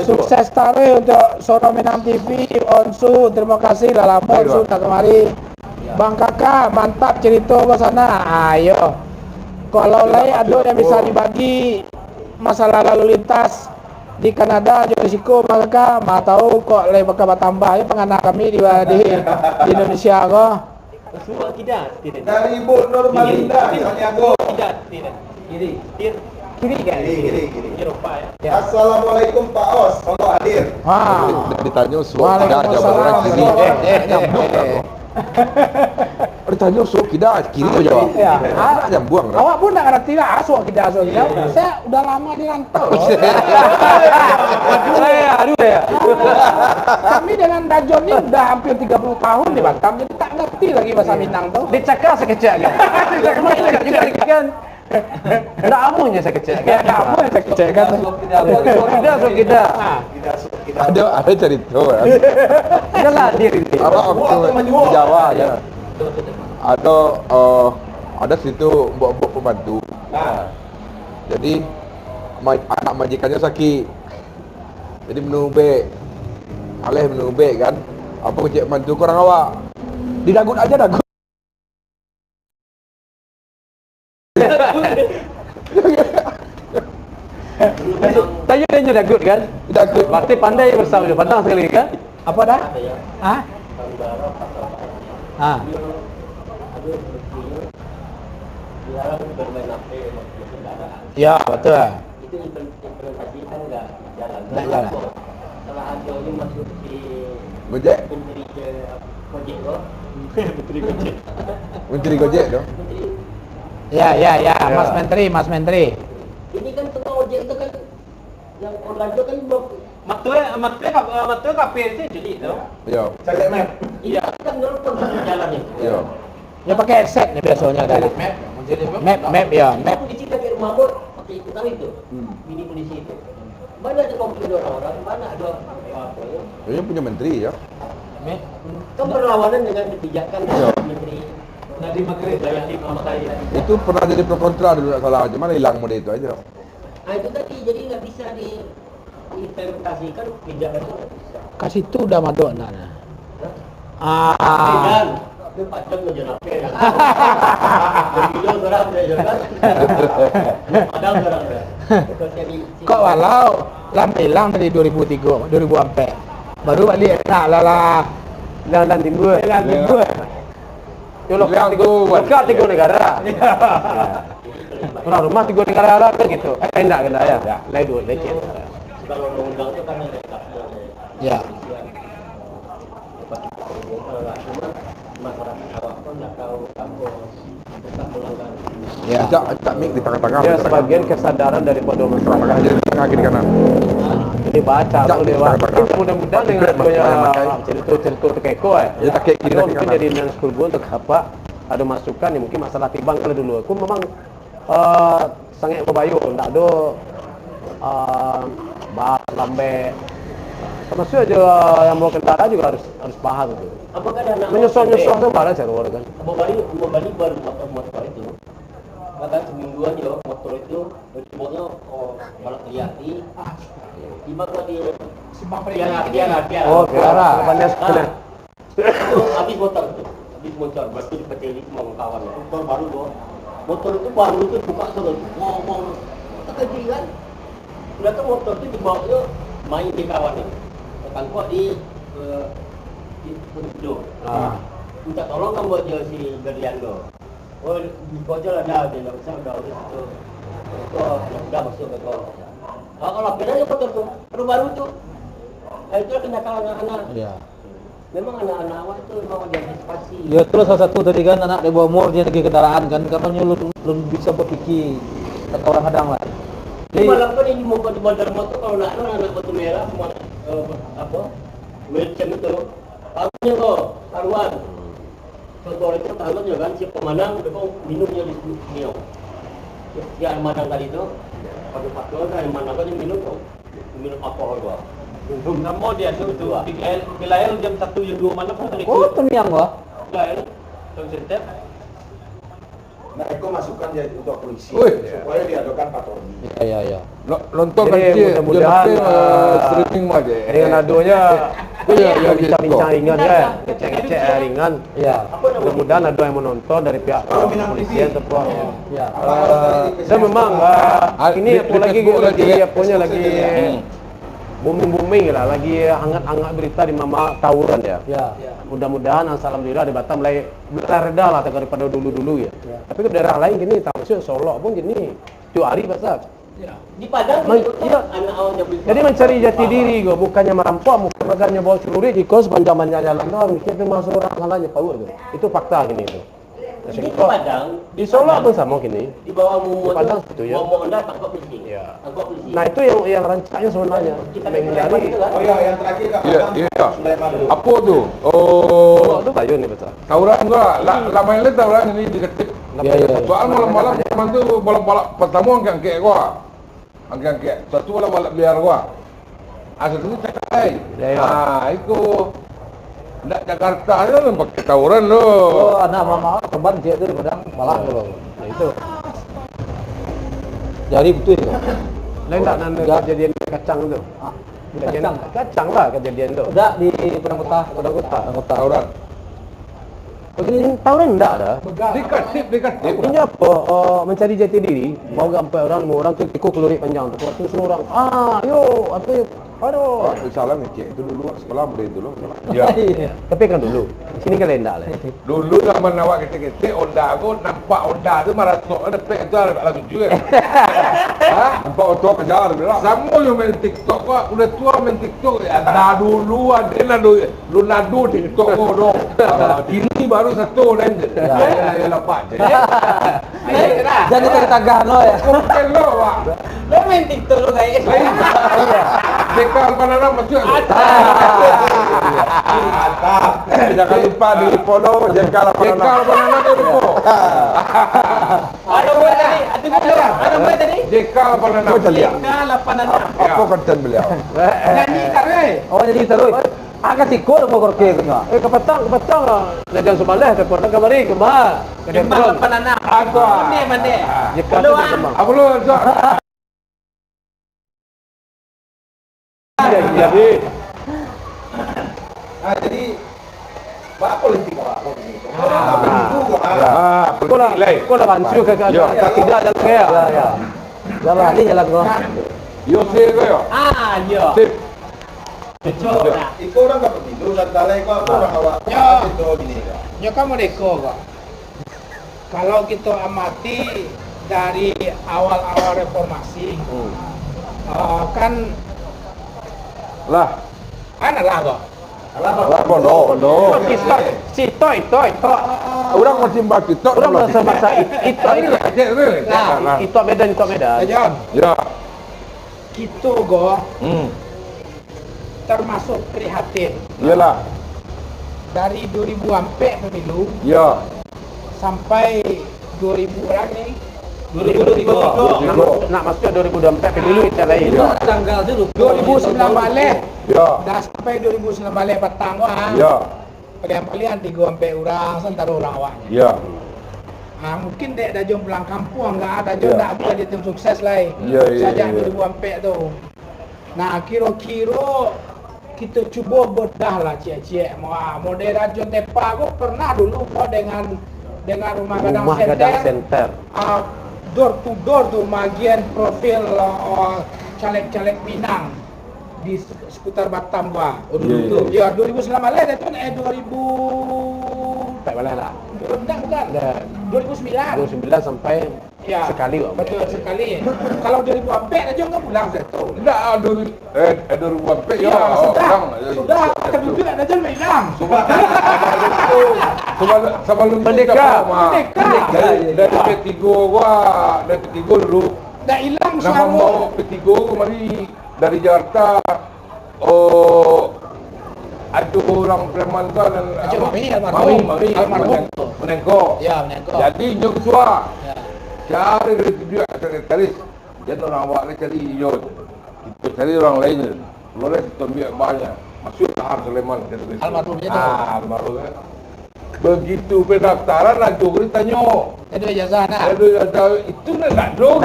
Sukses tarik untuk Sono Minang TV, Onsu, terima kasih lah lama Onsu tak kemari. Bang Kakak, mantap cerita ke sana. Ayo. Kalau lain ada yang bisa dibagi masalah lalu lintas di Kanada, di Meksiko, maka mau tahu kok lain bakal bertambah ya penganak kami di Indonesia kok. Semua tidak. Dari Ibu Nurmalinda, Santiago. Tidak. Kiri. Kiri kan? Gini. Eropa ya. Ya. Assalamualaikum Pak Os, untuk hadir. Wah. Ditanya suara tidak ada orang kiri. Ditanya suara tidak kiri aja jawab. Ya. Ada yang buang. Awak pun tak ngerti lah asuk kita asuk kita. Saya udah lama di rantau. Aduh ya. Kami dengan Dajon ini udah hampir 30 tahun di Batam, jadi tak ngerti lagi bahasa Minang tuh. Dicakar sekejap kan. Dicakar juga kan. Enggak amunya sekejap kan. Enggak amu yang saya kecek kan. Kita. Ada cerita kan. Adalah diri. Apa waktu di Jawa ya. Ada situ mbok-mbok pembantu. Jadi anak majikannya sakit. Jadi menubek. Alih menubek kan. Apa cek mantu kurang awak. Didagut aja dagut. Tanya dia sudah good kan? Dagut. Berarti pandai bersama dia, pandang sekali kan? Apa dah? Hah? Ah. Ya, betul. Itu implementasi kan nggak jalan. Nggak jalan. Setelah Adio ini masuk di Gojek. Menteri Gojek loh. Menteri Gojek dong. Menteri Ya, Mas Menteri. ini kan tentang ojek itu kan yang organda kan belum Maksudnya KPR itu jadi itu. Yo. Cek map. iya kan nelfon jalannya. Yo. Ya pakai headset nih biasanya kan. Map ya, map. Polisi dari rumah bor pakai ikutan itu. Ini polisi itu. Mana ada komplain orang-orang, mana ada apa ya? Ini punya menteri ya. Kan berlawanan dengan kebijakan Iya. Menteri Nadiem Makarim dari Pemakaran. Itu pernah jadi pro kontra dulu nggak salah. Cuman hilang mode itu aja. Nah itu tadi jadi nggak bisa diimplementasikan kebijakan itu nggak bisa. Kasih itu udah madok nah. Dan itu pacem ngejenak ya. Video orang dia kan. Padahal orang dia. Terus jadi Kok walau lampu hilang dari 2003, 2004. Baru balik nak lah. Dan timbul. Yo lokal tiga negara. Orang rumah tiga negara lah kan gitu. Enggak kena ya. Lain dua lecet. kalau undang-undang itu kan ada etapnya. Ya. Cuma masyarakat awam pun nggak tahu kampus tetap melanggar. Ya. Ajak mik di tengah-tengah. Ya sebagian kesadaran daripada masyarakat. Jadi di tengah kiri kanan. Jadi baca Tak, boleh tak, tak, tak. mudah-mudahan dengan adanya cerita-cerita tekeko Ya, tak kayak kiri, tak mungkin kanan. jadi dengan school board untuk apa ada masukan yang mungkin masalah timbang kalau dulu aku memang sangat kebayu tak ada bahas lambe termasuk aja yang bawa kendaraan juga harus paham itu Apakah ada nama menyusul tuh malah cara kan Abu Bali baru dapat motor itu. Bahkan seminggu aja motor itu berjeboknya balap liati. Tiba di Piara. oh Piara depannya sudah Itu habis motor itu. Habis motor berarti di PT ini mau kawan. Motor baru doang. Motor itu baru itu buka terus. Ngomong. Kecil kan. Sudah tuh motor itu dibawa itu main di kawan itu. Kan kok di Pundo. Minta tolong kan buat jual si Berliando. Oh, di Kojol ada, dia nggak bisa udah itu. Itu udah masuk ke kau. Kalau aja motor tuh, baru tuh. Nah, itu kenakalan anak-anak. Iya. Memang anak-anak awal itu memang diantisipasi. Ya itulah salah satu tadi kan anak di bawah umur dia lagi kendaraan kan karena belum bisa berpikir kata orang kadang lah. Jadi malam kan ini mau di motor kalau anak batu merah semua apa? Merchant itu. Tahunya kok, taruhan. Contoh itu taruhan juga kan si pemanang memang minumnya di minum. Si pemanang tadi itu pada faktor kan pemanang kan minum tuh. Minum alkohol gua. Namo dia tu Bilael jam 1 jam 2 malam pun tadi. Oh, tumiang gua. Bilael jam setiap. Nah, Eko masukkan dia untuk polisi Wih. supaya diadakan patroli. Iya. Nonton kan Jadi, dia mudah-mudahan, streaming mah dia. Dengan adonya Iya, yang bincang-bincang ringan ya, ngecek-ngecek ringan. Iya. Mudah-mudahan ada yang menonton dari pihak kepolisian ataupun. Iya. Saya memang ini di apalagi Facebook lagi lagi, apanya lagi booming lah, lagi hangat-hangat berita di Mama tawuran ya. Iya. Mudah-mudahan alhamdulillah di Batam mulai reda lah daripada dulu-dulu ya. Tapi ke daerah lain gini, termasuk Solo pun gini, 2 hari pasal. Di Padang Iya. anak awalnya beli. Jadi mencari jati diri gue, bukannya merampok, bukannya bawa celurit, ikut sepanjangnya jalan doang, kita masuk orang salahnya power itu. Itu fakta gini itu. Di Padang, Di Solo pun sama gini. di bawah mumu Padang situ ya. mau Anda tangkap polisi. Iya. Tangkap polisi. Nah itu yang rancaknya sebenarnya menghindari. Oh iya, yang terakhir Kak Iya, Bambang, iya. Sulaiman dulu. Apa tu? Solo itu kayu nih betul. Tawuran gua, lama ini tawuran ini diketik. Iya. Soal malam-malam teman tu balap pertama angkat gua. Angkat satu balap biar gua. Asal itu cakai. Ya. Itu nak Jakarta tu pakai tawuran lo. Oh, anak mama korban dia tu di Padang malah tu. Nah itu. Jadi betul itu. Lain tak nanti kejadian kacang itu. Kacang. Kacang lah kejadian itu. Udah di Padang Kota. Padang Kota. Tawuran. Begini tawuran enggak ada. Dikasih. Ini apa? Mencari jati diri. Mau sampai orang tu ikut kelurik panjang tu. Waktu semua orang. Yo, apa? Aduh. Salah ni cik itu dulu sekolah boleh dulu. Ya. Tapi kan dulu. Sini kan enggak lah. Dulu zaman awak ketik-ketik Honda aku nampak Honda tu marah sok depan tu ada tujuh kan. Nampak auto kejar bilang. Sama yang main TikTok kok udah tua main TikTok ya. Dah dulu ada lu nadu TikTok kau Kini baru satu dan ya lepas je. Jadi tagah no ya. Mungkin lo Pak. Lo main TikTok lo guys. Dekal banana macam. Mantap. Jangan lupa di follow Dekal banana tu lupa. Ada buat tadi. Ada buat tadi. Dekal banana. Kalah panana. Apa konten beliau? Nyanyi tarik. Oh jadi terus. Agak sikor mau korke tu. Kepetang lah. Lajang sebaleh ke kota kamari ke bah. Kembang panana. Aku. Mana? Jika tu kembang. Apa lu? Jadi Jadi Pak politik Pak. kau dah bantu ke tidak ada lagi ya. Ya. Jalan ni jalan gua. Yo sih kau. Yo. Sip. Cocok. Itu orang nggak begitu, santai kok orang awak. Ya. Itu gini kok. Ya kamu deko kok. Kalau kita amati dari awal-awal reformasi, kan Lah. lah kok. Apa no? Itu. Orang masih bahas TikTok. Orang bahasa itu. Nah, Itu Medan. John, Ya. kita kok termasuk prihatin Iyalah. dari 2000 sampai pemilu Ya. sampai 2000 orang nih 2023. Nak masuk 2024 pemilu kita lain. Tanggal dulu. 2009 balik Ya. dah sampai 2009 balik petang wah Ya. palian 3 sampai orang sentara orang awak. Ya. Mungkin dek dah jom pulang kampung enggak ada jom Ya. nak buat dia tim sukses lah. Ya, ya, Sajak ya. 2000 sampai tu. Nah, kira-kira kita cuba bedah lah cik-cik. Model Rajon Tepa aku pernah dulu kok dengan rumah Gadang Rumah Gadang Center. Door to door tu bagian profil caleg-caleg Minang di seputar Batam gua. Dulu tu. Ya 2009 balik itu 2000 Tak boleh lah. bukan. Dah. 2009. 2009 sampai Ya. Sekali kok. Betul sekali. Kalau 2004 aja nggak pulang Seto. Tidak, 2004 Ya, ya. sudah keduduk aja hilang. Sebelum Merdeka. dari P3 gua, dari P3 dulu. Nggak hilang Nama selalu. mau P3 kemari dari Jakarta. Oh, ada orang preman kan dan Acik Mami, almarhum. Menengko. Ya, Menengko. Jadi Joshua Ya. cari dari dia sekretaris. Jadi orang awak ni cari Yon. Kita cari orang lain. Boleh kita biar banyak. Masuk tahap Sulaiman. Almarhum je tu. Almarhum. Begitu pendaftaran lah Jogri tanya. Itu ijazah nak. Itu nak dong.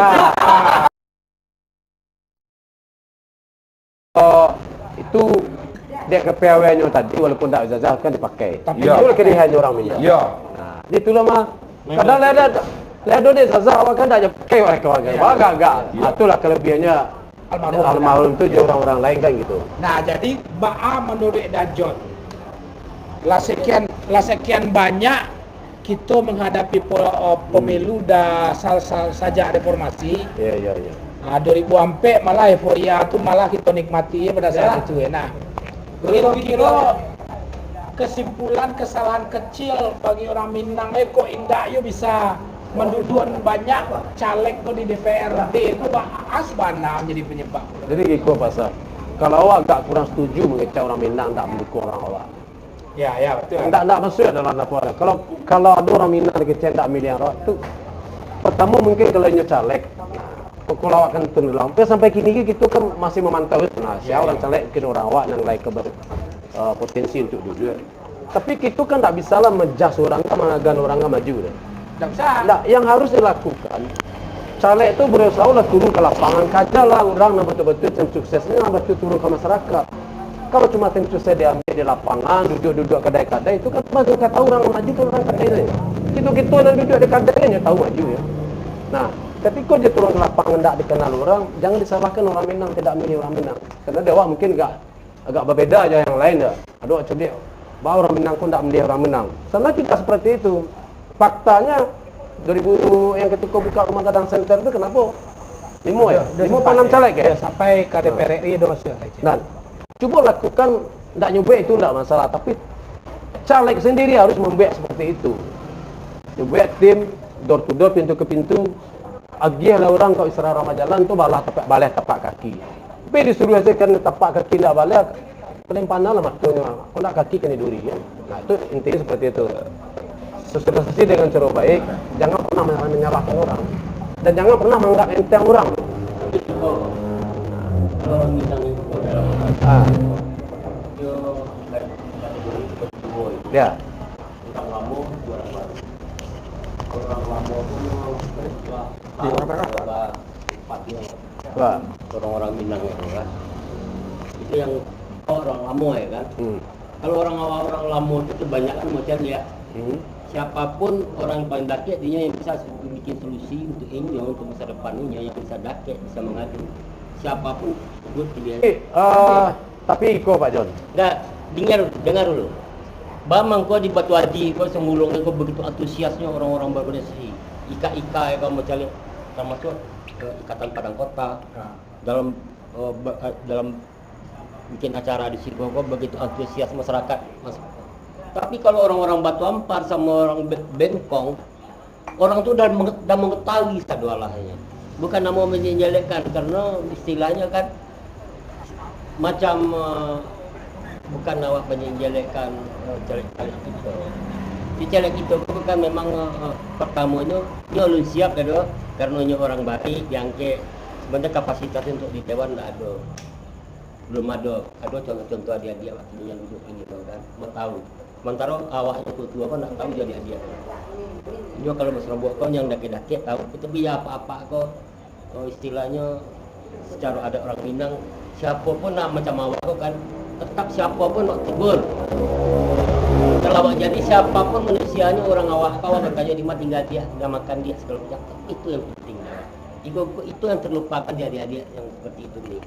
Itu dia ke PAW-nya tadi walaupun tak ijazah kan dipakai. Tapi Ya. Itu kelebihan orang minyak. Ya. Nah, itulah mah. Kadang ada dia ijazah awak kan tak pakai oleh keluarga. Ya. Enggak. Itulah kelebihannya almarhum itu je orang-orang lain kan gitu. Nah, jadi ba'a menurut Dajon. Lah sekian banyak kita menghadapi pemilu dah sajak reformasi. Iya. Nah, 2004 malah euforia tu malah kita nikmati pada saat itu ya. Nah, kira-kira kesimpulan kesalahan kecil bagi orang Minang kok indah yo bisa mendudukan banyak caleg tu di DPRD itu asbana menjadi penyebab. Jadi gitu pasal. Kalau awak agak kurang setuju mengecek orang Minang tak mendukung orang awak. Ya, betul. Tak masuk dalam laporan. Kalau ada orang Minang dikecek tak milih awak tu pertama mungkin kalau nya caleg kalau awak kan tenggelam. Sampai kini kita kan masih memantau itu. Nah, siapa orang caleg mungkin orang awak yang lain potensi untuk duduk. Tapi kita kan tak bisa lah menjas orang kan mengagan orang kan maju dah. Tak bisa. Nah, yang harus dilakukan caleg itu berusaha lah turun ke lapangan, kajalah orang yang betul-betul tim suksesnya yang betul turun ke masyarakat. Kalau cuma tim sukses diambil di lapangan, duduk-duduk kedai-kedai itu kan baru kata orang maju kan orang kedai ni. Kita yang duduk di kedai ni tahu maju ya. Nah, ketika dia turun ke lapangan tak dikenal orang, jangan disalahkan orang Minang tidak milih orang Minang. Karena dia mungkin agak berbeda aja yang lain dah. Ada orang cakap bahawa orang Minang pun tak milih orang Minang. Sama kita seperti itu. Faktanya 2000 yang ketika buka rumah gadang center itu kenapa? 5 ya? 5 atau 6 caleg ya? Sampai ke DPR RI dosa. Dan cuba lakukan, tak nyubek itu tak masalah. Tapi caleg sendiri harus membuat seperti itu. Membuat tim, door to door, pintu ke pintu. Agilah orang kalau istirahat ramah jalan tu balai tapak kaki. Tapi disuruh hasilkan tapak kaki tak balai, paling pandang lah maknanya. Kalau nak kaki kena duri ya. Nah itu intinya seperti itu. Sosialisasi dengan cara baik, jangan pernah menyalahkan orang. Dan jangan pernah menganggap enteng orang. Orang Minang itu Ah, dia kategori kedua itu ya. orang lama, orang baru. Orang lama pun Wah. orang-orang Minang itu kan. Itu yang orang lama ya kan. Kalau orang lama itu kebanyakan macam ya. Siapapun orang yang paling dakyat dia yang bisa bikin solusi untuk ini untuk masa depan ini yang bisa dakyat bisa mengadu. Siapapun buat pilihan. Tapi ikut Pak John. Dah, dengar dulu. Bamang kau di Batu Haji, kau semulung kau begitu antusiasnya orang-orang berorganisasi. Ika-ika yang kau mencari termasuk Ikatan Padang Kota. Dalam bikin acara di situ kau begitu antusias masyarakat. Tapi kalau orang-orang Batu Ampar sama orang Bengkong, orang tu dah mengetahui sadualahnya. Bukan nama menjelekkan karena istilahnya kan macam bukan awak menjelekkan caleg kita. Si caleg kita kan memang pertamanya dia belum siap dah karena dia orang baik yang ke sebenarnya kapasitas untuk di dewan tak ada. Belum ada contoh-contoh dia waktu yang duduk ini kan, mau tahu. Sementara awaknya tua kan tak tahu jadi dia. Dia kalau berserobot kau yang daki-daki tahu, tapi ya apa-apa kau istilahnya secara ada orang Minang siapapun nak macam awak kau kan tetap siapapun nak tegur. Kalau jadi siapapun manusianya orang awak kau berkaya di mana tinggal dia, tinggal makan dia segala macam. Itu yang penting. Itu yang terlupakan di adik-adik yang seperti itu ni.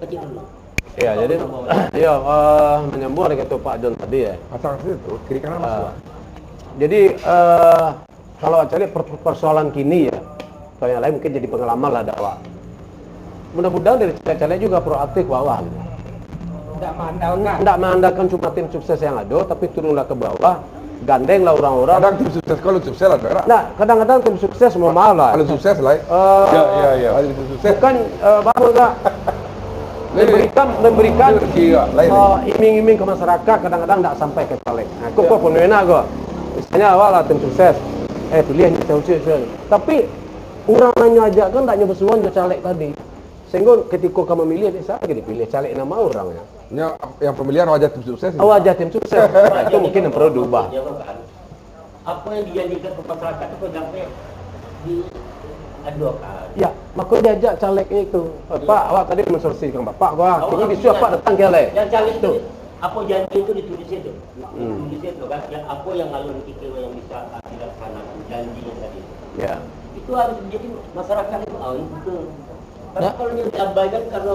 Kecil dulu. Ya, jadi menyambung dengan kata Pak John tadi ya. Asal itu kiri kanan masuk. Jadi kalau cari persoalan kini ya, Kalau yang lain mungkin jadi pengalaman lah dakwah. Mudah-mudahan dari caleg-caleg juga proaktif bawah gitu. Tidak mengandalkan cuma tim sukses yang ada, tapi turunlah ke bawah, gandenglah orang-orang. Kadang tim sukses kalau sukses lah, Pak. Nah, kadang-kadang tim sukses mau mahal lah. Kalau sukses lah. Ya. Kalau tim sukses. Bukan bagus enggak memberikan iming-iming ke masyarakat, kadang-kadang tidak sampai ke caleg. Nah, kok pun enak kok. Misalnya awal lah tim sukses, pilih yang sukses. Tapi orang nanya aja kan tak nyoba suan ke caleg tadi. Sehingga ketika kamu memilih, bisa lagi dipilih caleg nama orangnya. Yang pemilihan wajah tim sukses. Wajah tim sukses. Nah, itu mungkin yang perlu diubah. Apa yang dijanjikan ke masyarakat itu sampai diadukan. Ya, maka diajak calegnya itu. Pak, awak tadi mensorsikan Bapak, wah, ini bisu apa datang ke caleg. Yang caleg itu, apa janji itu ditulis itu. Ditulis itu kan, yang apa yang alur pikir yang bisa dilaksanakan janjinya tadi. Ya. Itu harus menjadi masyarakat itu itu. Tapi kalau yang diabaikan karena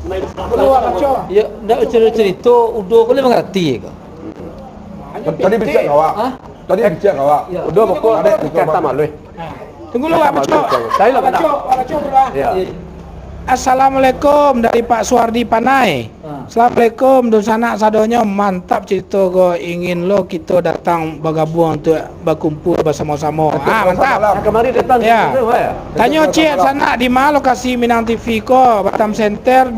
main Ya, ndak cerita udah boleh mengerti ke. Tadi bijak awak. Tadi bijak awak. Udah pokok ada kata malu. Tunggu lu Pak Beco. Saya lah Pak Beco berdoa. Ya. Assalamualaikum dari Pak Suwardi Panai. Assalamualaikum dosana sadonyo, mantap cerita go, ingin lo kita datang bergabung untuk berkumpul bersama-sama. Mantap. Kemarin datang Ya. Tanya cik sana di mana lokasi Minang TV ko, Batam Center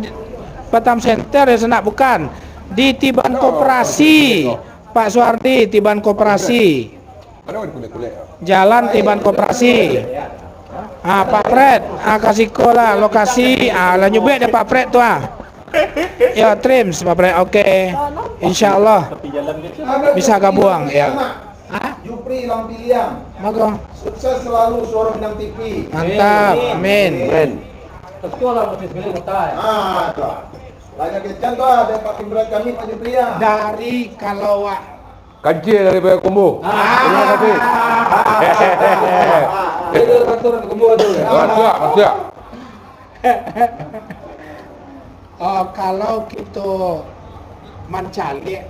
ya sana bukan di Tiban Koperasi. Pak Suwardi Tiban Koperasi. Jalan Tiban Koperasi. Pak Fred, kasih kola lokasi, lah nyubek deh Pak Fred tuh Ya, trims Pak Fred, oke. Insyaallah bisa gabung ya. Jupri Lampiang. Maka Sukses selalu Suara Minang TV. mantap, amin. Sekolah mesti sekali mutai. Tuh. Banyak kecan tuh ada Pak Pimpinan kami Pak Jupri ya. Dari Kalawak. Kancil daripada kumbu. Terima kasih. Itu aturan kumbu tu. Masuk. Kalau kita mencari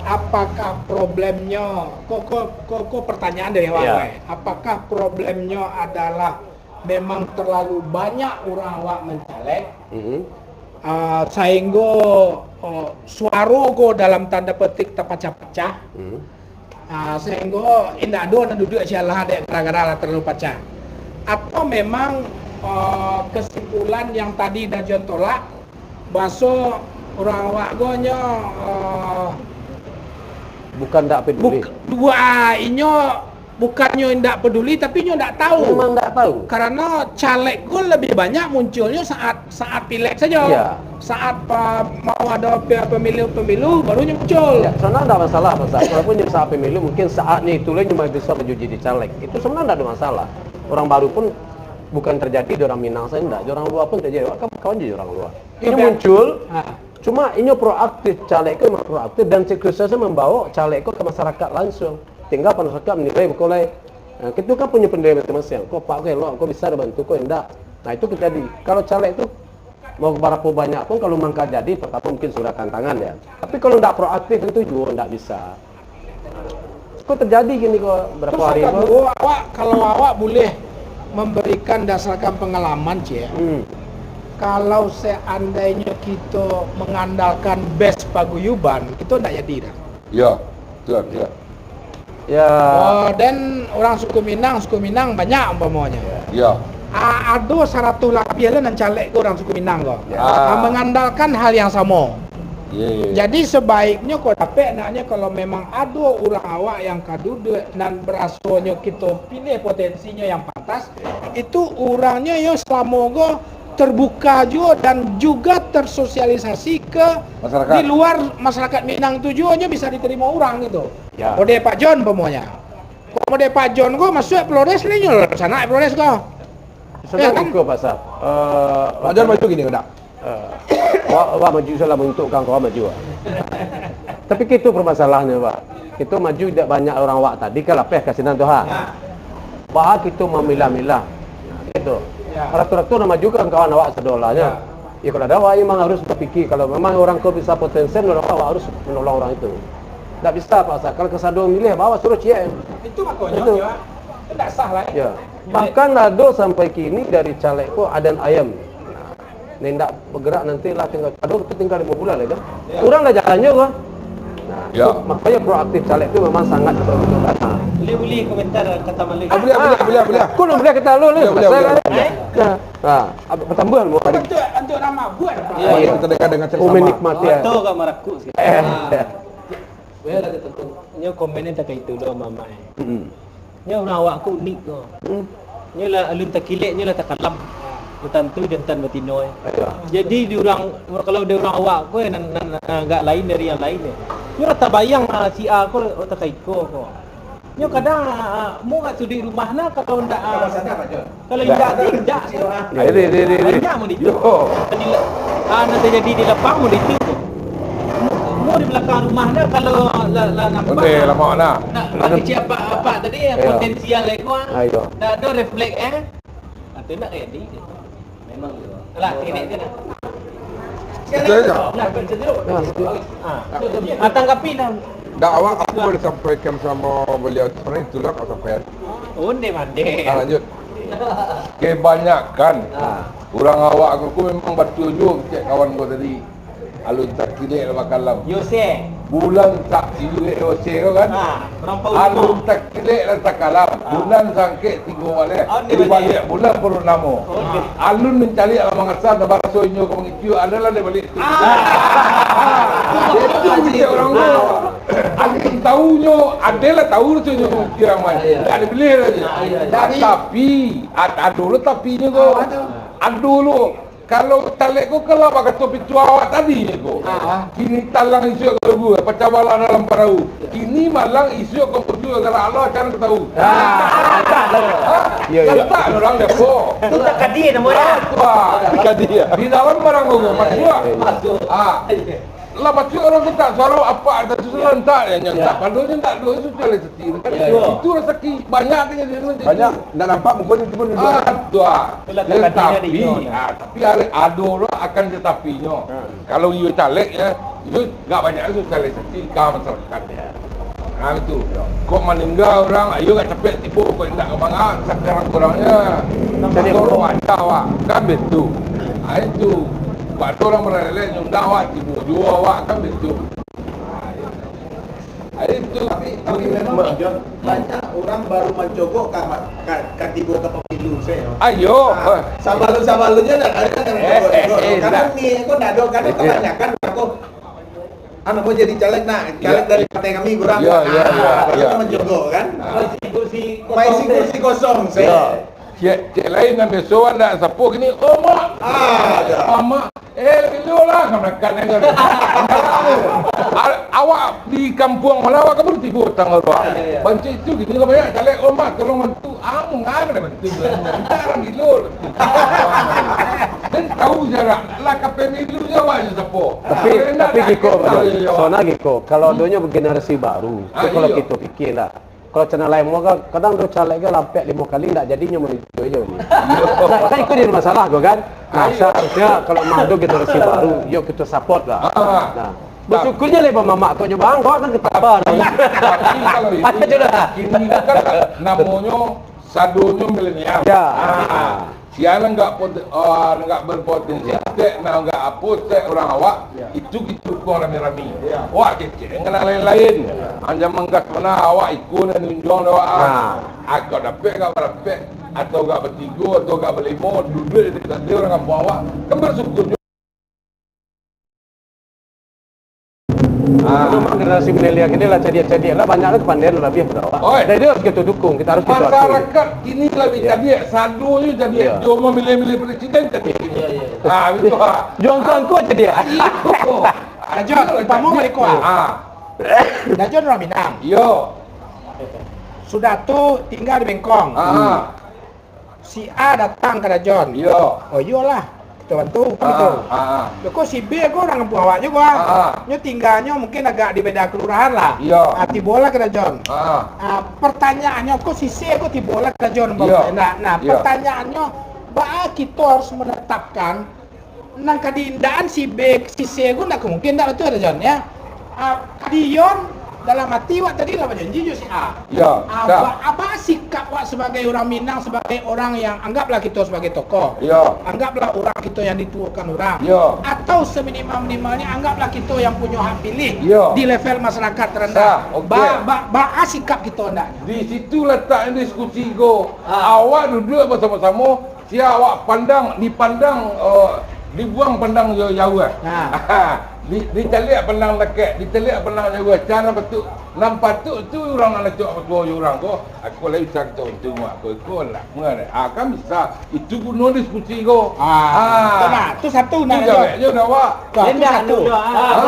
apakah problemnya kok pertanyaan dari awal apakah problemnya adalah memang terlalu banyak orang awak mencaleg sehingga suara ko dalam tanda petik terpecah-pecah sehingga indah ada duduk sialah ada gara-gara terlalu pecah atau memang kesimpulan yang tadi dah John tolak bahasa orang awak gonya bukan tak peduli. Bukannya tidak peduli, tapi nyo tidak tahu. Memang tidak tahu. Karena caleg gue lebih banyak munculnya saat pileg saja. Ya. Saat mau ada pemilu baru muncul. Ya, sebenarnya tidak masalah, Pak. Walaupun jadi saat pemilu, mungkin saatnya itulah cuma bisa maju jadi caleg. Itu sebenarnya tidak ada masalah. Orang baru pun bukan terjadi di orang Minang saya tidak. Di orang luar pun terjadi. Kawan jadi orang luar. Ini muncul. Cuma ini proaktif, caleg itu memang proaktif dan siklusnya membawa caleg itu ke masyarakat langsung. Tinggal masyarakat menilai bukanlah kita kan punya pendirian masing-masing. Kok Pak kok bisa bantu kok enggak. Nah itu terjadi. Kalau caleg itu mau berapa banyak pun kalau mangka jadi pertama mungkin sudah tantangan ya. Tapi kalau enggak proaktif itu juga enggak bisa. Kok terjadi gini kok berapa hari itu? Kalau awak boleh memberikan dasarkan pengalaman Cik. Kalau seandainya kita mengandalkan best paguyuban, kita tidak jadi dah. Ya, betul. Ya. Dan orang suku Minang banyak umpamanya. Ya. Ada 100 lapian dan caleg orang suku Minang kok. Mengandalkan hal yang sama. Jadi sebaiknya kau dapat naknya kalau memang ada orang awak yang kaduduk dan berasanya kita pilih potensinya yang pantas, itu orangnya yang selama terbuka juga dan juga tersosialisasi ke masyarakat. Di luar masyarakat Minang tujuannya bisa diterima orang gitu. Ya. Mode Pak John pemonya. Kok mode Pak John kok masuk Flores ni nyol sana Flores kok. Sedang ikut pasal. Pak John maju gini enggak? Wah maju salah menentukan kau maju. Tapi itu permasalahannya Pak. Kita maju tidak banyak orang wak tadi kalau apa kasihan Tuhan. Wah kita memilah-milah. Itu. Ratus-ratus nama juga kawan awak sedolanya. Ya kalau ada awak memang harus berpikir kalau memang orang kau bisa potensial, awak harus menolong orang itu. Tak bisa Pak. Kalau kesadaran milih bawa suruh cie. Itu makanya tidak sah lah. Ya. Bahkan ada sampai kini dari caleg ko adan ayam. Nah, nendak bergerak nanti lah tinggal aduh itu tinggal 5 bulan lah kan. Kurang lah jalannya ko. Nah, Ya. makanya proaktif caleg itu memang sangat betul-betul. Nah, Boleh komentar kata Malik. Boleh. kau belum boleh kita lu ni. Boleh. Pertambahan mau hari. Untuk nama buat apa? Ya, Mari kita dekat dengan Oh, menikmati ya. Betul kan maraku sih. Well, ada tentu. Nyo komenin tak itu doa mama. Hmm. Nyo orang awak aku unik ko. Nyo lah alun tak kilek, nyo lah tak kalam. Tentu jantan batinoy. Jadi diorang kalau dia orang awak ko agak lain dari yang lain ni. Nyo tak bayang si A ko tak kaiko ko. Nyo kadang mu kat sudi rumah na kalau ndak kalau indak si orang. Banyak mu itu. Nanti jadi di lapang mu itu. Mu di belakang rumah na kalau la nampak. Boleh lama nak. Nak bagi siapa apa tadi yang potensial leko. Ayo. Dah ada refleks Atau nak ready. Memang tu. Lah ini dia nak. Itu aja. Lah bersejuk. Tanggapi dah. Dakwah aku boleh sampaikan sama beliau sebenarnya itulah kau sampaikan. Onde mande. Lanjut. Kebanyakan orang awak aku memang betul juga cik kawan kau tadi. Alun tak kira bakalam. Yose. Bulan tak silik ose kau kan? Orang pau Alun tak kira tak kalam. Bulan sangkit 3 balik. Di balik bulan purnama. Alun mencari alam ngasar dan bahasa inyo kau mengicu adalah dia balik. Itu dia orang tu. Alun tahunya adalah tahu tu inyo kira mai. Tak ada beli aja. Tapi ada dulu tapinya kau. Ada dulu. Kalau talek ko kalau pakai topi tua awak tadi ni ko. Kini talang isu ke gua, percabalan dalam perahu. Kini malang isu ke perju antara Allah akan tahu. Ya. Tak orang depo. tu tak kadi nama dia. Kadi di dalam barang gua masuk. Lah baca orang tu tak suara apa ada susulan tak yang tak kalau yang tak dulu itu sekali setir. Itu rezeki banyak kan jadi Banyak nak nampak muka ni pun tapi ada orang akan tetapinya. Kalau you caleg ya, you enggak banyak itu caleg setir kau masyarakat. Itu. Kok meninggal orang, ayo enggak capek tipu kok enggak kemangan sekarang kurangnya. Jadi orang ada awak kan betul. Itu waktu orang merelek nyundang awak tipu dua awak kan betul. Itu tapi memang John, banyak orang baru mencogok katigo ke pemilu saya. ayo. Sabalu-sabalunya dah ada kan. Karena ni aku dah ada kan kebanyakan aku anak mau jadi caleg dari partai kami kurang. Kita mencogok kan. Masih kursi kosong saya. Cik lain ambil soal nak sapu gini, oh mak. Mak, bila lah kan kan. Awak di kampung mana awak kamu tipu tanggal awak. Banci itu gitu banyak caleg, oh mak tolong bantu. Nggak bantu. Jarang gilur. Dan tahu jarak lah ke pemilu Jawa je sapu. Tapi Giko, soalnya Giko, kalau adanya generasi baru, itu kalau iya. kita fikir lah. Kalau channel lain mau kadang do caleg ke lampek 5 kali tak jadinya menuju aja ni. Kan itu dia masalah kau kan. Nah, seharusnya kalau madu generasi baru, yuk kita support lah. Nah, bersyukurnya lepas mamak kau nyoba kau kan ketabar. Tapi kalau itu, Ada je dah. kini kan namanya sadunya milenial. Ya. Siapa enggak berpotensi, enggak apa orang awak itu gitu kau rame-rame. Wah kecil, enggak lain-lain. Hanya menggas mana awak ikut dan tunjung awak. Aku dapat atau enggak bertiga atau enggak berlima, duduk di dekat dia orang kampung awak. Kan bersyukur. Memang generasi milenial ini lah cediak-cediak lah banyak lah kepandaian lebih berapa. Jadi dia harus kita dukung, kita harus kita akui. Masyarakat kini lebih cediak, sadunya cediak. Cuma milih-milih presiden cediak. Itu Juang tuanku cediak. Dajon, umpamu mereka. Dajon orang Minang. Yo. Sudah tu tinggal di Bengkong. Si A datang ke Dajon. Yo. Oh iyalah. Kita bantu, gitu. Kok si B kok orang kampung awak juga. Nyo tinggalnya mungkin agak di beda kelurahan lah. Iya. Tibola ke Dajon. Pertanyaannya kok si C kok tibola ke Dajon. Nah, pertanyaannya bahwa kita harus menetapkan nang kadindaan si B, si C kok nak mungkin tak betul Dajon ya. Kadion dalam hati wak tadi lah janji si A. Ya. Apa sikap wak sebagai orang Minang, sebagai orang yang anggaplah kita sebagai tokoh. Ya. Anggaplah orang kita yang dituakan orang. Ya. Atau seminimal-minimalnya anggaplah kita yang punya hak pilih Ya. di level masyarakat terendah. Sah, okey. Sikap kita hendaknya. Di situ letak diskusi go. Awak duduk bersama-sama, sia awak dipandang dibuang pandang jauh. Ditelik pandang dekat, ditelik pandang jauh. Cara betul nampak tu orang nak lecok apa orang ko. Aku lagi cak tu untuk mak ko lah. Mengenai kan bisa itu guna diskusi ko. Nah, tu satu nak jawab je dah awak. Tu satu.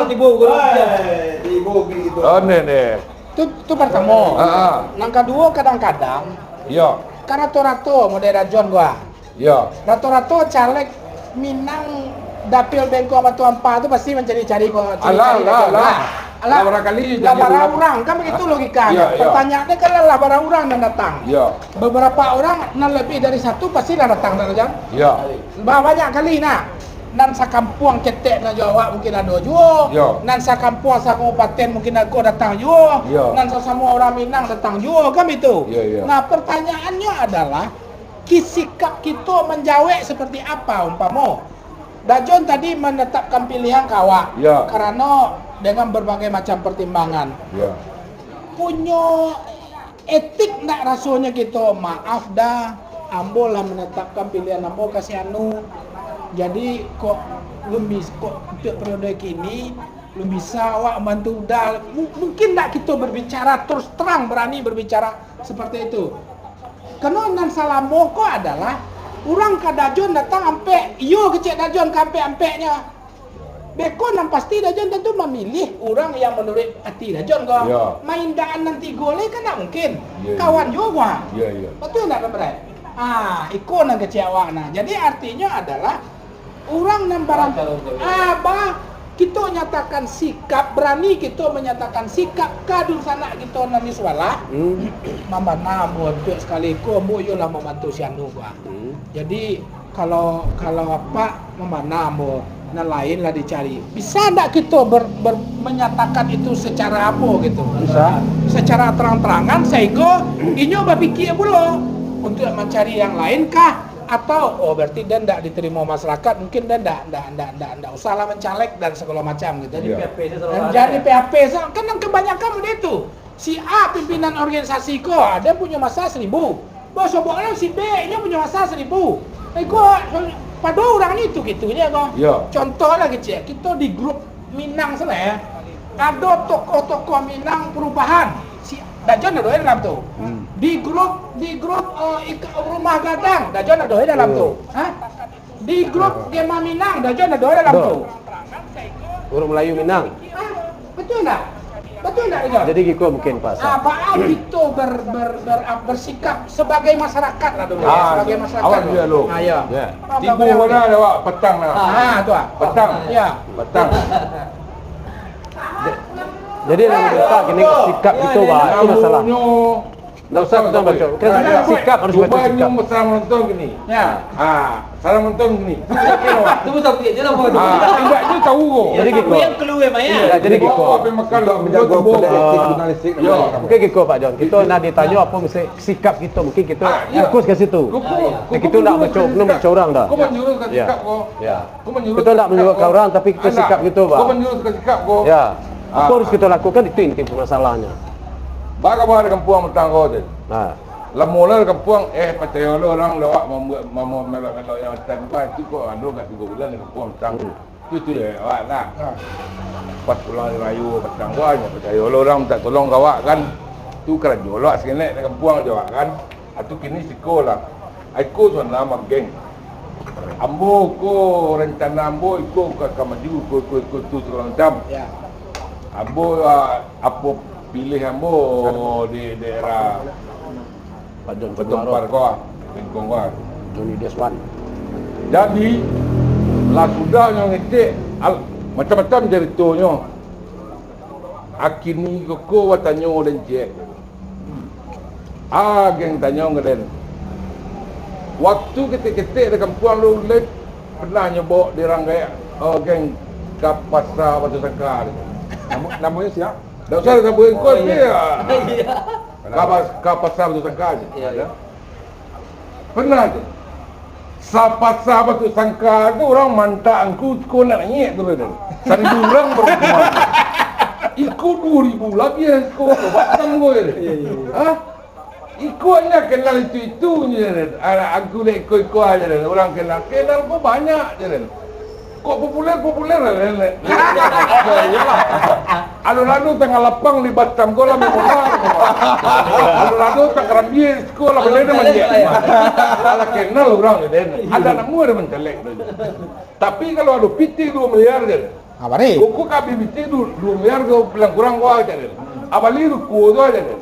Tibu guru. Ibu gitu. Oh ne. Tu pertama. Yang kedua kadang-kadang Ya. kan rato-rato model John gua. Ya. Rato-rato caleg Minang dapil Bengko sama Tuan Pa tu pasti mencari-cari Alah. Barangkali lah barang orang kan begitu logikanya. Ya, ya. Pertanyaannya kan lah barang orang yang datang. Ya. Beberapa orang nan lebih dari satu pasti dah datang dah John. Ya. Banyak kali nak. Nan sakampuang ketek na Jawa mungkin ada juga. Ya. Nan sakampuang sa kabupaten mungkin aku datang juga. Ya. Nan semua orang Minang datang juga kan itu. Ya, ya. Nah, pertanyaannya adalah sikap kita menjawab seperti apa umpama. Dajon tadi menetapkan pilihan kawak. Ya. Karena dengan berbagai macam pertimbangan. Ya. Punya etik nak rasanya kita maaf dah ambo lah menetapkan pilihan ambo kasih anu. Jadi kok untuk periode kini lu bisa awak bantu dah. Mungkin tak kita berbicara terus terang, berani berbicara seperti itu. Karena nan salamo ko adalah orang ke Dajon datang ampe iyo kecek Dajon ke ampe-ampeknya. Beko nan pasti Dajon tentu memilih orang yang menurut hati Dajon ko. Ya. Main daan nanti golek kan tak mungkin. Ya, ya. Kawan juga. Ya, ya. Betul tak berat? Ikon yang kecek awak nah. Jadi artinya adalah orang nan barang kita nyatakan sikap, berani kita menyatakan sikap kadul sana kita nan miswala. Mama namu untuk sekali ko mo yo lah membantu sianu gua. Jadi kalau apa mama namu nan lain lah dicari. Bisa tak kita menyatakan itu secara apa gitu? Bisa. Secara terang-terangan sehingga inyo berpikir pula untuk mencari yang lain kah? Atau berarti dia tidak diterima masyarakat, mungkin dia tidak usahlah mencalek dan segala macam gitu. Ya. Jadi PHP kan yang kebanyakan begitu. Si A pimpinan organisasi ko dia punya masa 1000. Bos soboknya si B nya punya masa 1000. Pada orang itu gitunya kok. Ya. Contoh lah kecil, kita di grup Minang sana ya. Ada tokoh-tokoh Minang perubahan. Si Dajon ada dalam tu. Di grup rumah gadang, Dajon ada dalam tu. Di grup Gema Minang, Dajon ada dalam tu. Orang Melayu Minang. Betul tak? Betul tak Dajon? Jadi kiko mungkin pas. Baik kita bersikap sebagai masyarakat lah dulu. Sebagai masyarakat. Awak dia lu. Ya. Ya. Tibu mana ada awak petang lah. Tu ah. Petang. Ya. Petang. Jadi yang minta kini sikap itu bah itu masalah. Tak usah kita baca. Kita sikap harus baca Cuba sikap. nyum sarang menonton gini. Ya. Sarang menonton gini. Tunggu tak je lah bodoh. Tidaknya tahu kok. Jadi kiko. Yang keluar Maya. Ya, jadi kiko. Apa makan lah Menjaga kode etik jurnalistik. Ya. Mungkin kiko Pak John. Kita nak ditanya apa mesti sikap kita. Mungkin kita ya. fokus ke situ. Kita nak baca orang dah. Kau menyuruh ke Ya. sikap kau. Ya. Kau menyuruh Kita nak menyuruh ke orang tapi kita sikap kita Kau Pak. menyuruh ke sikap kau. Ya. Apa harus kita lakukan itu inti masalahnya. Baga bawa kampung mentang kau tu. Nah. Lemula kampung percaya lo orang lawak membuat melok-melok yang tanpa itu kok anu kat 3 bulan di kampung mentang. Itu ya awak nak. Pas pulang dari Melayu petang gua percaya lo orang minta tolong kawak kan. Tu kerana jolak sekenek di kampung jawab kan. Atu kini sekolah. Aku tu nama geng. Ambo ko rencana ambo ikut ke Kamaju ikut tu segala macam. Ya. Ambo apa pilih ambo di daerah Pak John Petumpar kau, Bengkong kau. Johnny Deswan. Jadi, lah sudah yang ngetik macam-macam ceritanya. Akini koko watanya dan cek. Geng tanya ngeden. Waktu ketik-ketik di kampung lu lek pernah nyebok di Ranggai geng Kapasa Batu Sangkar. Namanya siapa? Tak usah sebut kau dia. Kapasar tu sangka aja. Iya, iya. Pernah aja. Sahabat tu sangka tu orang mantak angku kau nak nyek tu kan. 1,000 orang berkumpulan. Ikut 2,000 lagi kau batam kau ni. Hah? Ikut hanya kenal itu je kan. Aku nak ikut aja kan. Orang kenal kau banyak je kan. Kok populer lah. Anu tengah lapang di Batam kau lah memang. Anu tak kerabie sekolah benda macam ni. Kalau kenal orang ni, ada nak mua dia mencelek. Tapi kalau ada piti 2 miliar je. Apa ni? Kau kabi piti 2 miliar kau bilang kurang kau aja je. Abali ruku tu aja je.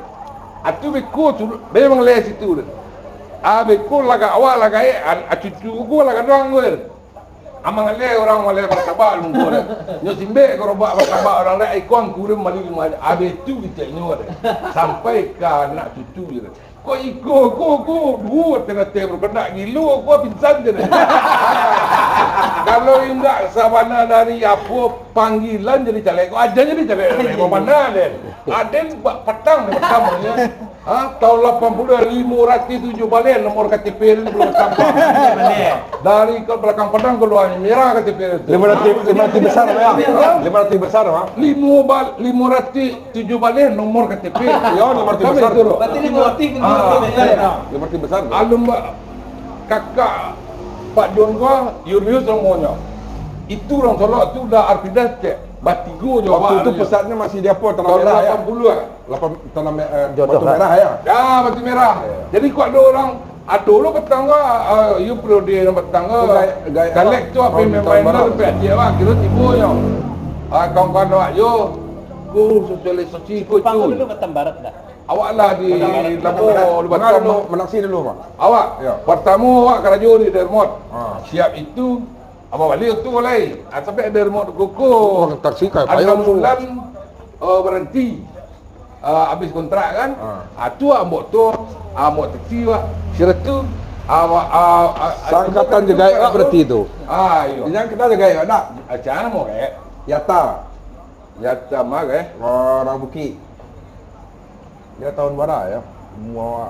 Atu beko tu memang les itu. Beko laga awak laga cucu kau laga doang kau. Amang le orang Malay berkabak lunggu dah. Nyo simbe ko robak berkabak orang dah ikon kurim mali abe tu kita nyo dah. Sampai ke anak cucu dia. Ko iko ko dua tengah tebur kena gilu ko pingsan je dah. Kalau indak sabana dari apa panggilan jadi caleg ko aja jadi caleg ko mana den. Aden petang di pertamanya. Tahun 80 507 balen nomor KTP itu belum tambah. Dari ke belakang Padang keluar merah KTP itu. 500 besar ya. 500 besar mah. 507 balen nomor KTP. Ya, 500 besar. Berarti 500 besar. Alum kakak Pak John gua Yurius semuanya. Itu orang tolak tu dah arpidas cek. Batigo je Waktu itu pusatnya masih di apa? Tanah tahun Merah ya? 80 lah. Tanah Jodoh Batu lah. Merah ya? Ya, Batu Merah. Jadi kok ada orang dulu petangga, you periode yang petangga, Gaya- galek tu apa yang main tu pihak dia lah, kira tipu yo. Kawan-kawan awak yo, ku sosialis soci ku Pang tu. dulu Batam Barat dah. Awak lah di Lampung, di Batam. Menaksi dulu Pak. Awak, Ya. pertama awak kerja di Dermot. Ah. Siap itu, apa balik tu mulai. Sampai Dermot kuku. Taksi kayak 6 payung tu. bulan berhenti. Habis kontrak kan. Tu ambok tu, ambok taksi wak. Syarat tu Sangkatan je gaya berarti itu. Ayo. Yang kita je gaya nak. Macam mau Yata. Ya sama Orang Bukit. Dia tahun berapa ya? Mau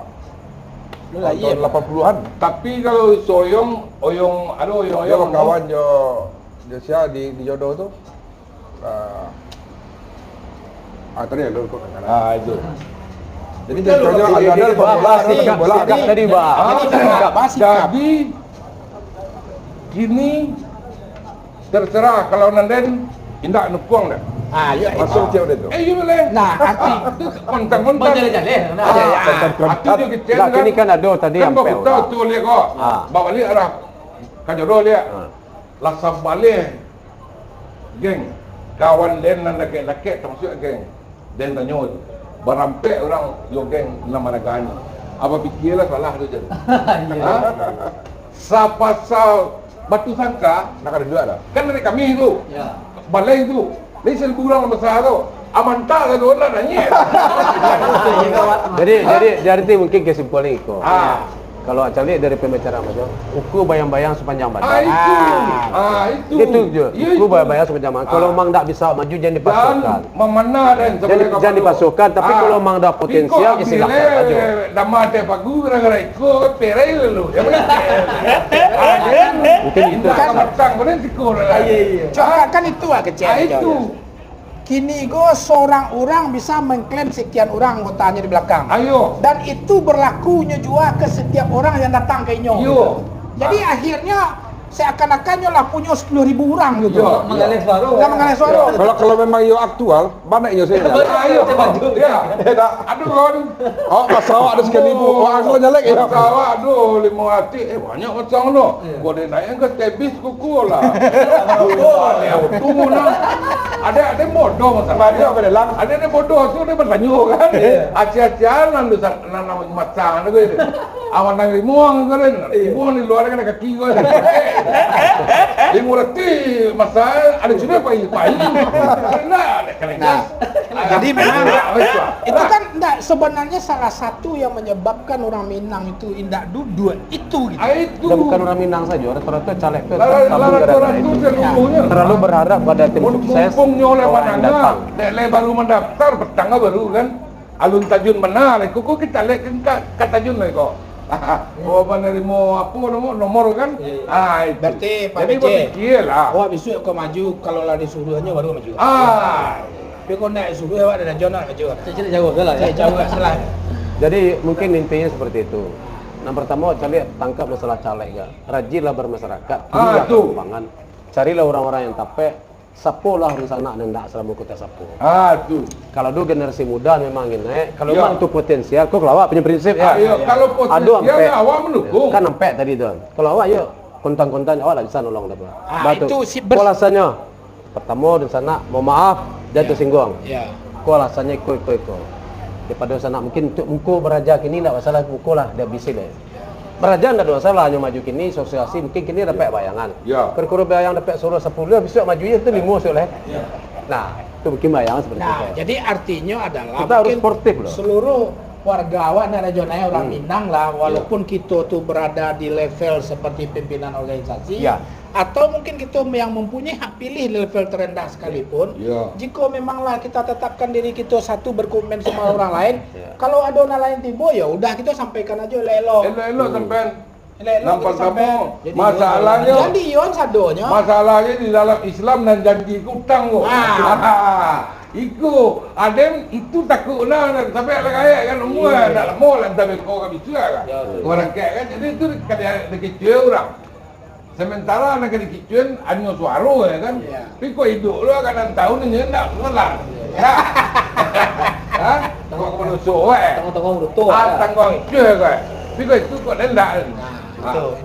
tahun 80-an. Tapi kalau soyong, oyong, Dia kawan jo sia di jodoh tu. Tadi lu kok kan. Itu. Jadi dia kerja ada bola Tadi Jadi kini terserah kalau nanden indak nukung dah. masuk dia udah tu. You boleh. Nah, itu kontang-kontang. Jalan-jalan. Itu dia kecil Lah, kini kan ada tadi kan ampel. bawa tu lihat kau. Bawa balik arah. Kan jodoh lihat. Lasap balik. Geng. Kawan den nan laki-laki termasuk geng. Den tanya berampek orang yo geng nama negara. Apa fikirlah salah tu je. Sapasal batu sangka Nak ada dua dah. kan dari kami tu. Ya. Balai tu. Ni 1,000 orang besar tu. Aman tak ada orang nanya. Jadi mungkin kesimpulan itu. Kalau cari dari pembicaraan macam, ukur bayang-bayang sepanjang badan. Itu. Itu je. Ya, Ukur itu. bayang-bayang sepanjang badan. Kalau memang tak bisa maju jangan dipasukkan. Dan memana dan Jangan dipasukkan, tapi kalau memang ada potensial, ya silakan maju. Nama ada bagus gara-gara ikut perai lu. Ya benar. Mungkin itu. Kan matang benar sikor. Kan itu kecil. Itu. Kini seorang orang bisa mengklaim sekian orang anggotanya di belakang. Ayo. Dan itu berlakunya juga ke setiap orang yang datang ke Inyo. Yo. Jadi akhirnya seakan-akan lah punya 10,000 orang gitu. Yo. Mengalir suara. Dah mengalir suara. Kalau memang yo aktual, mana yo saya. Ayo. Ya. Aduh kawan. Oh, masalah ada sekian ribu. Oh, aku nyalek ya. Masalah aduh 5 hati. Banyak macam tu. Gua dia naik ke tebis kuku lah. Tunggu nak. Ada bodoh masalah. Ada bodoh tu dia bertanya kan. Aci-acian tu nama macam tu. Awan nang limuang kan. Limuang di luar kan kaki gua. Limu reti masalah ada juga pai. Nah, Jadi memang itu kan enggak sebenarnya salah satu yang menyebabkan orang Minang itu indak duduk itu gitu. itu. Dan bukan orang Minang saja, rata-rata caleg itu terlalu berharap pada tim sukses Mumpung nyoleh orang yang mananga, datang. baru mendaftar, petangga baru kan. alun tajun mana lah kok kita lihat kan kat tajun lah kok. Oh menerima apa nomor kan? Itu. Berarti Pak jadi BC, berpikir lah. awak besok kau maju kalau lah disuruhnya baru maju. Tapi kau nak suruh awak dan John nak maju. Saya jawab lah Saya jauh tak salah. Jadi mungkin intinya seperti itu. Yang pertama cari tangkap masalah caleg ya. Rajinlah bermasyarakat, pilihlah itu. keuangan. Carilah orang-orang yang tapek, sapolah urusan anak dan tak selama kita sapo. Tuh. Kalau dulu generasi muda memang ini, kalau Ya. memang itu potensial, kok kalau awak punya prinsip ya. Kalau potensial awak mendukung. Kan sampai tadi tuan. Kalau awak yuk kontan-kontan awak lah bisa nolong dah. Itu si Kau alasannya pertama di sana mau maaf dia tersinggung. Ya. Kau alasannya ikut. Daripada sana mungkin untuk muka beraja kini tak masalah muka lah dia bisa deh. Beraja tak ada masalah hanya maju kini sosialisasi mungkin kini dapat bayangan. Ya. Kerkuru bayang dapat suruh 10 besok maju itu 5 soleh. Nah, itu mungkin bayangan seperti itu. Jadi artinya adalah Kita harus mungkin sportif loh. seluruh warga awak dan regionalnya orang Minang lah, walaupun kita tuh berada di level seperti pimpinan organisasi, Ya. atau mungkin kita yang mempunyai hak pilih di level terendah sekalipun, Ya. jika memanglah kita tetapkan diri kita satu berkomen sama orang lain, Ya. kalau ada orang lain tiba ya udah kita sampaikan aja elok-elok. Elok-elok sampai Elok-elok nampak kita sampai. kamu masalahnya. Jadi yon sadonya. Masalahnya di dalam Islam dan janji hutang kok. Iku adem itu takut lah sampai ada kaya kan semua nak lama lah sampai kau kan bisa kan. Orang kaya kan jadi itu kada kecil orang. Sementara nak kecil hanya suara ya kan. Tapi kau hidup lo kan tahun ni nak ngelang. Ha? Kau menusuk Tengok-tengok betul. tanggung je kan. Tapi kau itu kau dendak.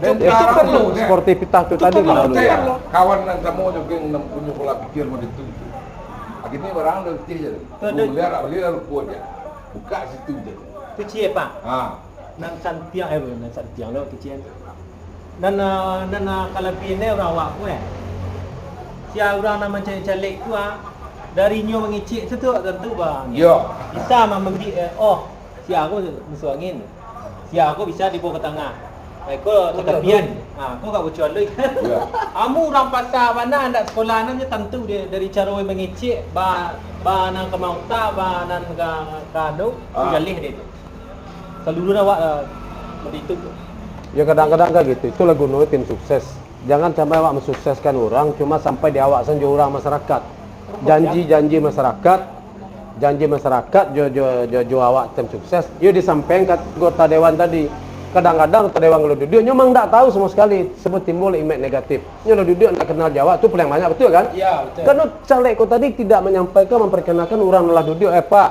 Dan Itu kan sportivitas itu tadi kalau dulu saya ya. kawan dan semua juga yang punya pola pikir mau itu. Akhirnya barang dah mesti je. Beli lalu kuat je. Buka situ je. Tu cie pak. Nan santiang nan santiang lo kecil. Dan kalau pilih orang awak pun siapa orang nak macam caleg tu dari nyo mengicik tu tentu bang. Ya. Bisa memberi siapa aku masuk angin. Siapa aku bisa dibawa ke tengah. Kau tepian. Kau tak bocor lagi. Ya. Kamu orang pasar mana anda sekolah namanya tentu dia dari cara mengicik nang kemauta nang kado galih dia tu. Seluruh awak begitu. Ya kadang-kadang kayak gitu. Itulah gunanya tim sukses. Jangan sampai awak mensukseskan orang cuma sampai di awak saja orang masyarakat. Janji masyarakat, jo awak tim sukses. Yo disampaikan anggota dewan tadi. Kadang-kadang anggota dewan kalau duduk memang tak tahu sama sekali sebab timbul image negatif. Kalau duduk tak kenal Jawa itu paling banyak betul kan? Ya, betul. Karena caleg kau tadi tidak menyampaikan memperkenalkan orang lah duduk Pak,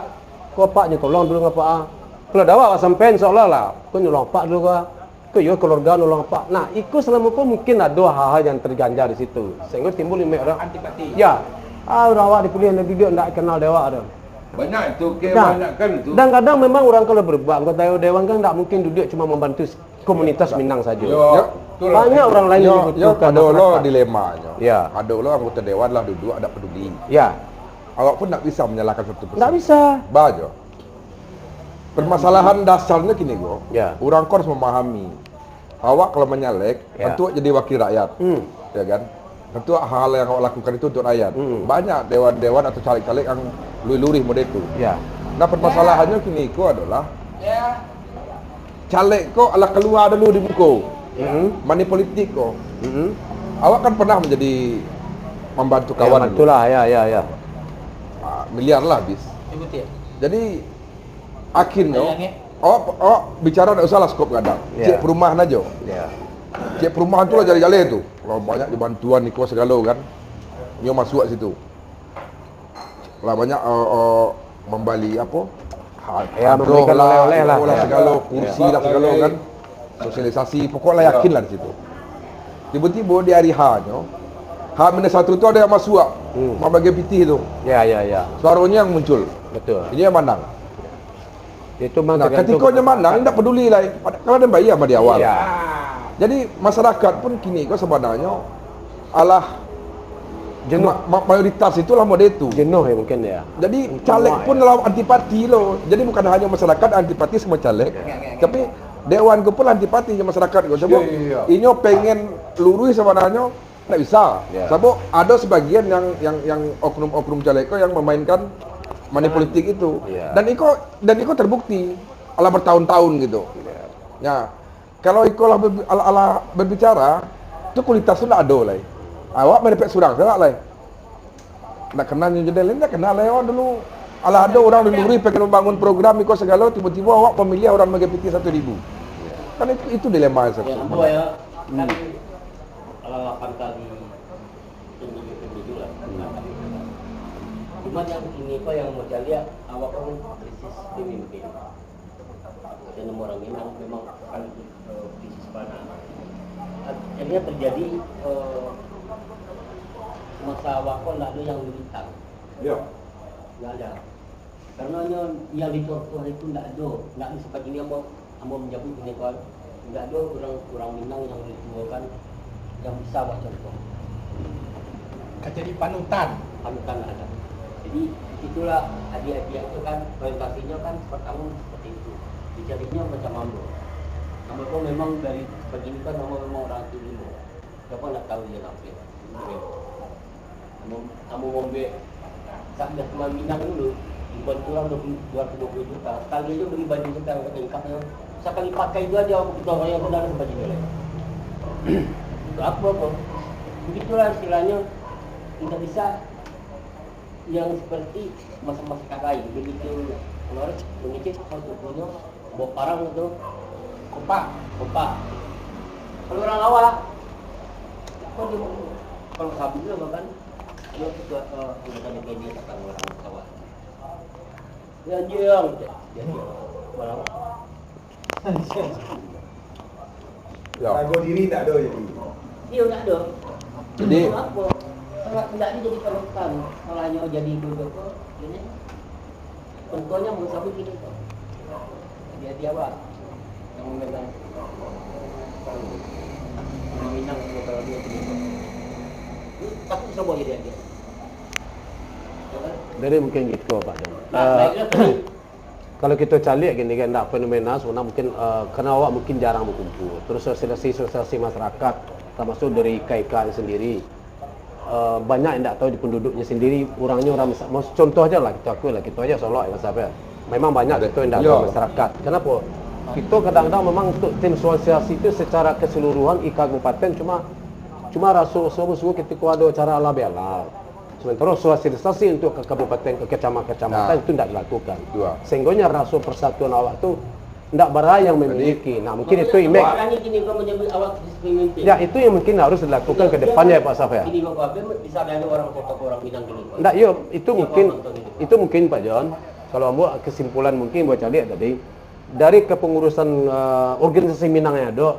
kau Paknya tolong dulu ngapa Kalau dah awak sampai seolah lah, kau nyolong Pak dulu kau. Kau yo keluarga nolong Pak. Nah, ikut selama kau mungkin ada hal-hal yang terganjar di situ. Sehingga timbul image orang Antipati. ya. Orang awak dipilih yang duduk tak kenal dewa ada. Banyak itu, Nah, banyak kan itu. Dan kadang memang orang kalau berbuat anggota dewan kan tak mungkin duduk cuma membantu komunitas Minang saja. Ya, betul lah. Banyak orang lain yang dibutuhkan. ada lo masyarakat. dilemanya. Ya. Ada lo anggota dewan lah duduk ada peduli. Ya, Awak pun tak bisa menyalahkan 100%. tak bisa. Bajo. Permasalahan dasarnya gini go. Ya. Orang kau harus memahami. Awak kalau menyalek, Ya. tentu jadi wakil rakyat. Ya kan? Tentu hal yang awak lakukan itu untuk rakyat. Banyak dewan-dewan atau caleg-caleg yang lurih model itu. Ya. Nah permasalahannya kini ko adalah caleg ko ala keluar dulu di muka. Money politik ko. Awak kan pernah menjadi membantu kawan dulu. Itulah ya. Miliar lah habis. Ikuti. Jadi akhirnya Sayangnya. awak bicara tidak usah lah skop kadang. Ya. Cek perumahan aja. Ya. Cek perumahan tu lah jale-jale tu. Kalau banyak bantuan ni kau segala kan. Nyo masuk kat situ. Lah banyak membali apa? Ya, memberikan oleh-oleh lah. Ya. Segala kursi lah segala kan. Sosialisasi pokoklah yakin lah di situ. Tiba-tiba di hari H-nya H-1 tu ada yang masuk. Mau bagi PT tu. Ya. Suaranya yang muncul. Betul. Ini yang menang. Itu memang Nah, tergantung ketika dia menang, tak peduli lah. Kalau dia bayar sama di awal. Ya. Jadi masyarakat pun kini kau sebenarnya alah Jenuh. mayoritas itulah model itu. Jenuh ya mungkin ya. Jadi Mungkin caleg semua, pun ya. dalam antipati loh. Jadi bukan hanya masyarakat antipati sama caleg, tapi dewan ku pun antipati sama masyarakat ku. Sebab inyo pengen lurus sebenarnya tak bisa. Ya. Sebab ada sebagian yang oknum-oknum caleg ku yang memainkan money politik itu. Iya. Dan Iko terbukti ala bertahun-tahun gitu. Ya. Kalau Iko ala berbicara, itu kualitas itu nggak ada lah. Awak mendapat surang salah lah. Nak kenal New Jadel, nak kenal lah dulu. Ala ada orang dulu pengen membangun program Iko segala, tiba-tiba awak pemilih orang LGBT 1.000. Kan itu dilema Ya, satu. apa ya? Kan kalau 8 kali pemilu lah. Cuma yang ini kok yang mau lihat awak kan krisis pemimpin. Dan orang Minang memang akan krisis mana. Akhirnya terjadi masa awak kok nggak ada yang militan. Ya. Nggak ada. Karena yang ditortur itu nggak ada seperti ini mau menjawab ini kan nggak ada orang Minang yang dituakan yang bisa buat contoh. Jadi panutan Ada. Jadi itulah hadiah-hadiah itu kan orientasinya kan pertama seperti itu. Dicarinya macam Ambo. Ambo itu memang dari begini kan Ambo memang orang Timur. Siapa nak tahu dia ngapain? Ambo Mombe saat dah cuma Minang dulu dibuat kurang 220 juta. Sekali aja beli baju sekarang ke lengkapnya. Sekali pakai itu aja kita yang saudara baju nilai. Itu apa? Begitulah istilahnya. Tidak bisa yang seperti masa-masa kakak begitu kemarin mengicip satu punya bawa parang itu kopak kalau orang awal kalau sabi juga bahkan dia juga menggunakan media tentang orang awal dia malam Ya. Ragu diri tak ada jadi. dia udah ada Jadi apa kalau tidak jadi panutan malahnya jadi duduk ini contohnya mau sabi gini kok dia apa yang memegang orang Minang kalau dia begitu tapi bisa bawa dia Dari mungkin gitu Pak Jon. baiknya tadi Kalau kita cari gini kan, tak fenomena sebenarnya mungkin karena awak mungkin jarang berkumpul. Terus sosialisasi masyarakat, termasuk dari IKA sendiri, banyak yang tak tahu di penduduknya sendiri, orang contoh aja lah kita akui lah, kita aja Solok ya sampai. Memang banyak kita yang tak tahu masyarakat. Kenapa? Kita kadang-kadang memang untuk tim sosialisasi itu secara keseluruhan IKA Kabupaten cuma rasa semua ketika ada acara ala bela. Sementara sosialisasi untuk ke kabupaten, ke kecamatan itu tidak dilakukan. Sehingga rasa persatuan awak itu tidak bara yang memiliki. Nah mungkin itu image. Gini kau menyebut awak pemimpin. Ya itu yang mungkin harus dilakukan ke depannya Pak Safia. Ini Bapak bisa ada orang tokoh orang Minang gini. Tidak, yo itu mungkin Pak Jon. Kalau ambo kesimpulan mungkin buat cari tadi dari kepengurusan organisasi Minang yang ada,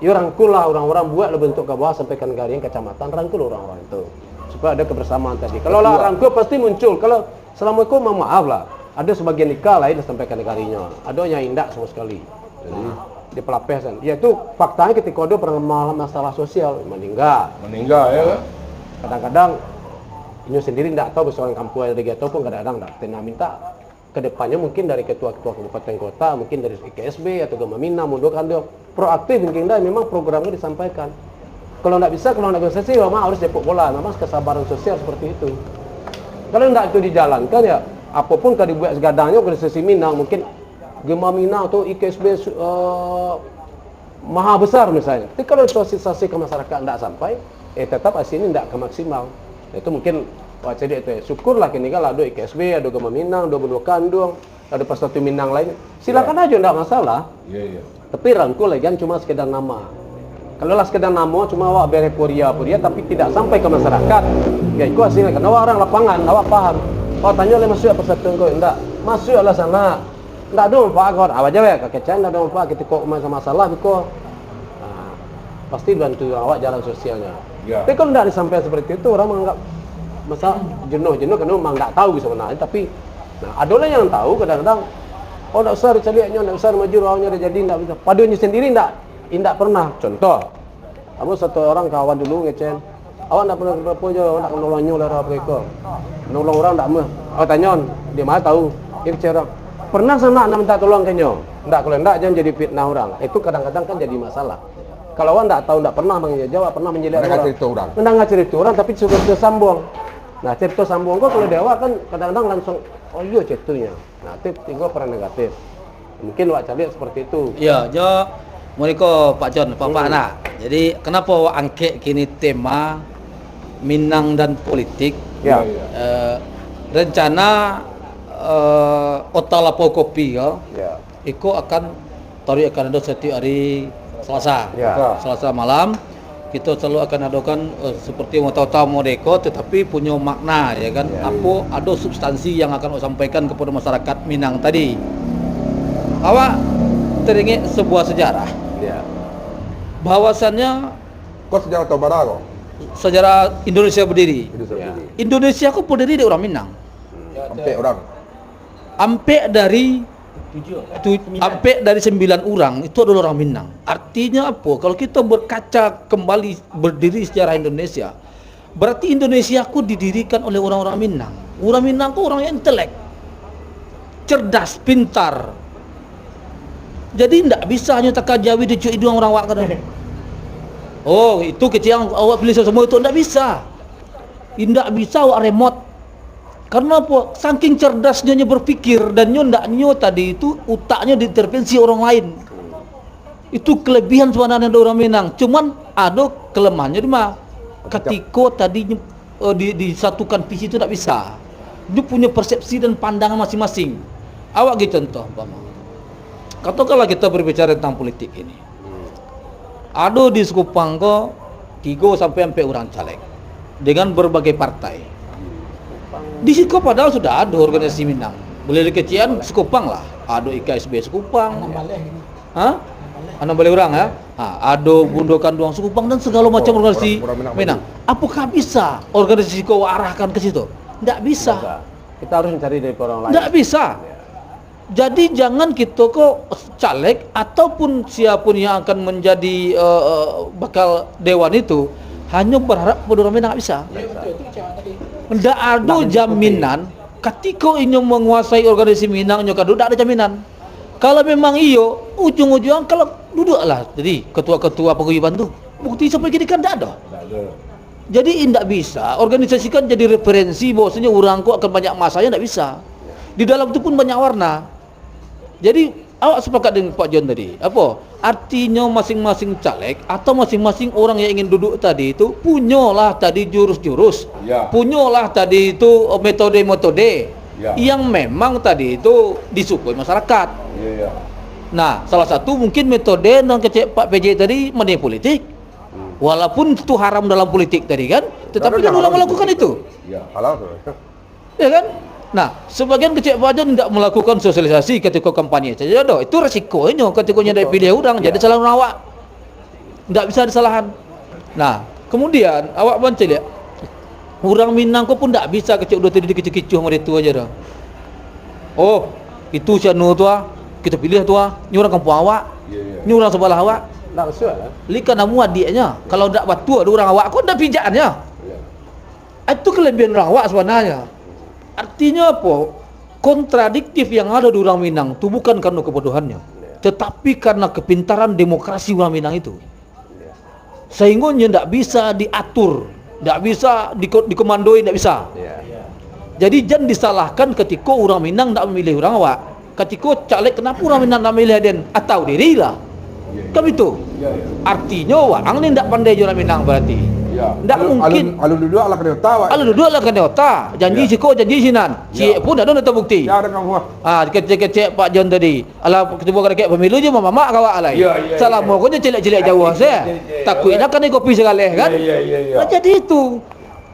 yo rangkul lah orang-orang buat le bentuk ke bawah sampaikan ke kecamatan, rangkul orang-orang itu supaya ada kebersamaan tadi. Kalau lah rangkul pasti muncul. Kalau Assalamualaikum maaf lah. Ada sebagian nikah lain disampaikan negarinya. Ada yang indah sama sekali. Jadi di pelapesan. Ya itu faktanya ketika ada pernah masalah sosial meninggal ya. Kadang-kadang ini sendiri tidak tahu seorang kampung ada gitu pun kadang-kadang tidak pernah minta ke depannya mungkin dari ketua-ketua kabupaten kota, mungkin dari IKSB atau Gemamina mundur dia proaktif mungkin dah memang programnya disampaikan. Kalau tidak bisa, kalau tidak bisa sih memang harus depok bola, memang kesabaran sosial seperti itu. Kalau tidak itu dijalankan ya apapun kalau dibuat segadangnya organisasi Minang mungkin Gemamina atau IKSB maha besar misalnya. Tapi kalau sosialisasi ke masyarakat tidak sampai, tetap hasilnya tidak maksimal. Itu mungkin jadi itu ya. Syukurlah kini kalau ada IKSB, ada Gemamina, ada Benua Kandung, ada Persatu Minang lain. Silakan aja tidak masalah. Tapi rangkul lagi kan cuma sekedar nama. Kalau lah sekedar nama cuma awak beri puria tapi tidak sampai ke masyarakat. Ya itu hasilnya karena awak orang lapangan, awak paham. Kau tanya oleh masuk persatuan kau enggak? Masuklah sana. Enggak ada manfaat kau. Awak aja ya kekecewaan enggak ada manfaat ketika kau masalah kau. Nah, pasti bantu awak jalan sosialnya. Tapi kalau enggak disampaikan seperti itu orang menganggap masa jenuh karena memang enggak tahu sebenarnya tapi ada orang yang tahu kadang-kadang enggak usah dicaliaknya, enggak usah maju awalnya dah jadi enggak bisa. Padunya sendiri enggak pernah. Contoh, kamu satu orang kawan dulu ngecen, awak enggak pernah berapa je, nak menolongnya oleh orang mereka. Menolong orang enggak mah. Awak tanya, dia mana tahu? Dia bicara, pernah sana nak minta tolong kayaknya. Enggak, kalau enggak jangan jadi fitnah orang. Itu kadang-kadang kan jadi masalah. Kalau awak enggak tahu, enggak pernah menjawab, pernah menjelek orang. Mendengar cerita orang tapi suka sambung. Nah, cipto sambung kok kalau dewa kan kadang-kadang langsung oh iya ciptonya. Nah, tinggal peran negatif. Mungkin wak calik seperti itu. Ya, jo mereka Pak John, Pak Anak. Jadi kenapa wak angket kini tema Minang dan politik? Ya. Rencana Otalapo Kopi ya. Ya. Iko akan akan ada setiap hari Selasa. Ya. Selasa malam kita selalu akan adakan seperti tahu-tahu mereka tetapi punya makna ya kan. Ya. Apa ada substansi yang akan sampaikan kepada masyarakat Minang tadi. Awak teringat sebuah sejarah. Ya. Bahwasannya Kau sejarah tahu bara kau? sejarah Indonesia berdiri. Ya. Indonesia kok berdiri dari orang Minang. Sampai orang. Sampai dari 9 orang itu adalah orang Minang. Artinya apa? Kalau kita berkaca kembali berdiri sejarah Indonesia, berarti Indonesia ku didirikan oleh orang-orang Minang. Orang Minang ku orang yang intelek, cerdas, pintar. Jadi tidak bisa hanya takajawi dicuci dua orang awak kan. Oh, itu kecil yang awak pilih semua itu tidak bisa. Tidak bisa awak remote. Karena apa? Saking cerdasnya berpikir dan nyo tadi itu utaknya diintervensi orang lain. Itu kelebihan sebenarnya dari orang Minang. Cuman ada kelemahannya di mana? Ketika tadi disatukan visi itu tidak bisa. Dia punya persepsi dan pandangan masing-masing. Awak gitu contoh, Pak. Katakanlah kita berbicara tentang politik ini. Ada di Sekupang kok 3 sampai orang caleg dengan berbagai partai. Di situ padahal sudah ada organisasi Minang. Boleh dikecian Sekupang lah. Ada IKSB Sekupang. Hah? Anak balik orang ya? Ada Bundokan Duang Sekupang dan segala macam organisasi Minang. Apakah bisa organisasi kau arahkan ke situ? Tidak bisa. Kita harus mencari dari orang lain. Tidak bisa. Jadi jangan kita kok caleg ataupun siapapun yang akan menjadi bakal dewan itu hanya berharap pada orang Minang, bisa. Tidak ada jaminan ketika ini menguasai organisasi Minang nyoka tidak ada jaminan. Kalau memang iyo ujung-ujung kalau duduklah jadi ketua-ketua paguyuban tuh bukti sampai gini kan tidak ada. Jadi tidak bisa organisasikan jadi referensi bahwasanya orang kok akan banyak masanya, tidak bisa. Di dalam itu pun banyak warna. Jadi awak sepakat dengan Pak John tadi. Apa? Artinya masing-masing caleg atau masing-masing orang yang ingin duduk tadi itu punyalah tadi jurus-jurus. Ya. Punyalah tadi itu metode-metode Ya. yang memang tadi itu disukai masyarakat. Iya. Nah, salah satu mungkin metode yang Pak PJ tadi money politik. Walaupun itu haram dalam politik tadi kan, tetapi kan orang melakukan itu. Iya, halal tuh. Ya kan? Nah, sebagian kecil aja tidak melakukan sosialisasi ketika kampanye saja doh. Itu resikonya ketika nyadai pilih orang jadi salah awak. Tidak bisa disalahan. Nah, kemudian awak baca lihat. Orang Minang kok pun tidak bisa kecil udah tadi kecil-kecil sama itu aja dah. Oh, itu sianu tua, kita pilih tua, ni orang kampung awak. Ni orang sebelah awak. Tak betul kan? Lika namu adiknya. Kalau tidak batu ada orang awak kok tidak pijaknya. Itu kelebihan orang awak sebenarnya. Artinya apa? Kontradiktif yang ada di orang Minang itu bukan karena kebodohannya, tetapi karena kepintaran demokrasi orang Minang itu. Sehingga tidak bisa diatur, tidak bisa dikomandoi, tidak bisa. Jadi jangan disalahkan ketika orang Minang tidak memilih orang awak. Ketika caleg kenapa orang Minang tidak memilih den? Atau dirilah. Kan itu. Artinya orang ini tidak pandai orang Minang berarti. Tidak mungkin. Alun duduk ala kena tahu. Alun duduk lah kena otak. Janji siko, janji sinan. Cik pun ada nota bukti. Ya ada kamu. Kecek Pak John tadi. Ala ketua kena pemilu je mama kawak alai. Salah pokoknya celek-celek jauh saya. Takutnya kan kopi sekali kan. Nah, jadi itu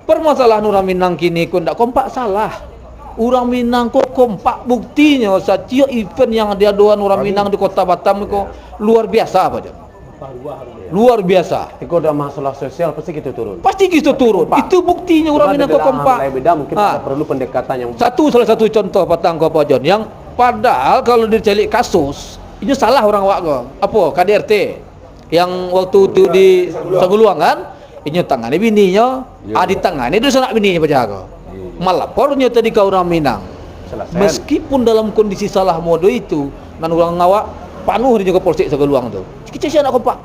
permasalahan orang Minang kini kok tidak kompak salah. Orang Minang kok kompak buktinya setiap event yang diaduan orang Minang di Kota Batam kok luar biasa apa John? Luar biasa. Ketika ada masalah sosial pasti gitu turun. Pasti gitu turun. Itu buktinya orang Minang kok kompak. Beda mungkin ada perlu pendekatan yang salah satu contoh patang kau Pak John yang padahal kalau dicari kasus ini salah orang wak kau. Apa KDRT yang waktu itu di Saguluang kan? Ini tangani bininya, ditangani itu sanak bininya baca kau. Melapornya tadi ke orang Minang. Meskipun dalam kondisi salah mode itu dan orang ngawak panuh dia juga polsek Saguluang tu. Kecil nak kompak.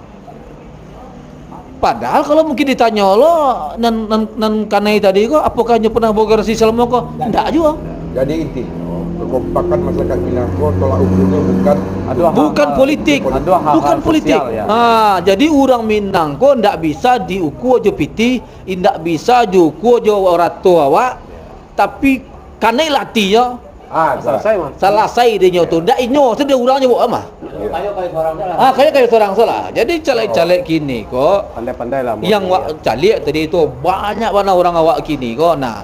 Padahal kalau mungkin ditanya lo nan kanai tadi kok apakah hanya pernah berorganisasi selama kok? Enggak juga. Jadi inti kekompakan masyarakat Minangko tolak ukurnya bukan politik, bukan politik. Ya. Jadi orang Minangko ndak bisa diukur jo piti, ndak bisa diukur jo orang tua awak, tapi kanai latinya Selesai mas. selesai dia tu. Ndak inyo, dia orangnya buat mah. Kayak seorang salah. Jadi caleg-caleg kini kok Pandai-pandai lah. yang wak caleg tadi itu banyak mana orang awak kini kok. Nah,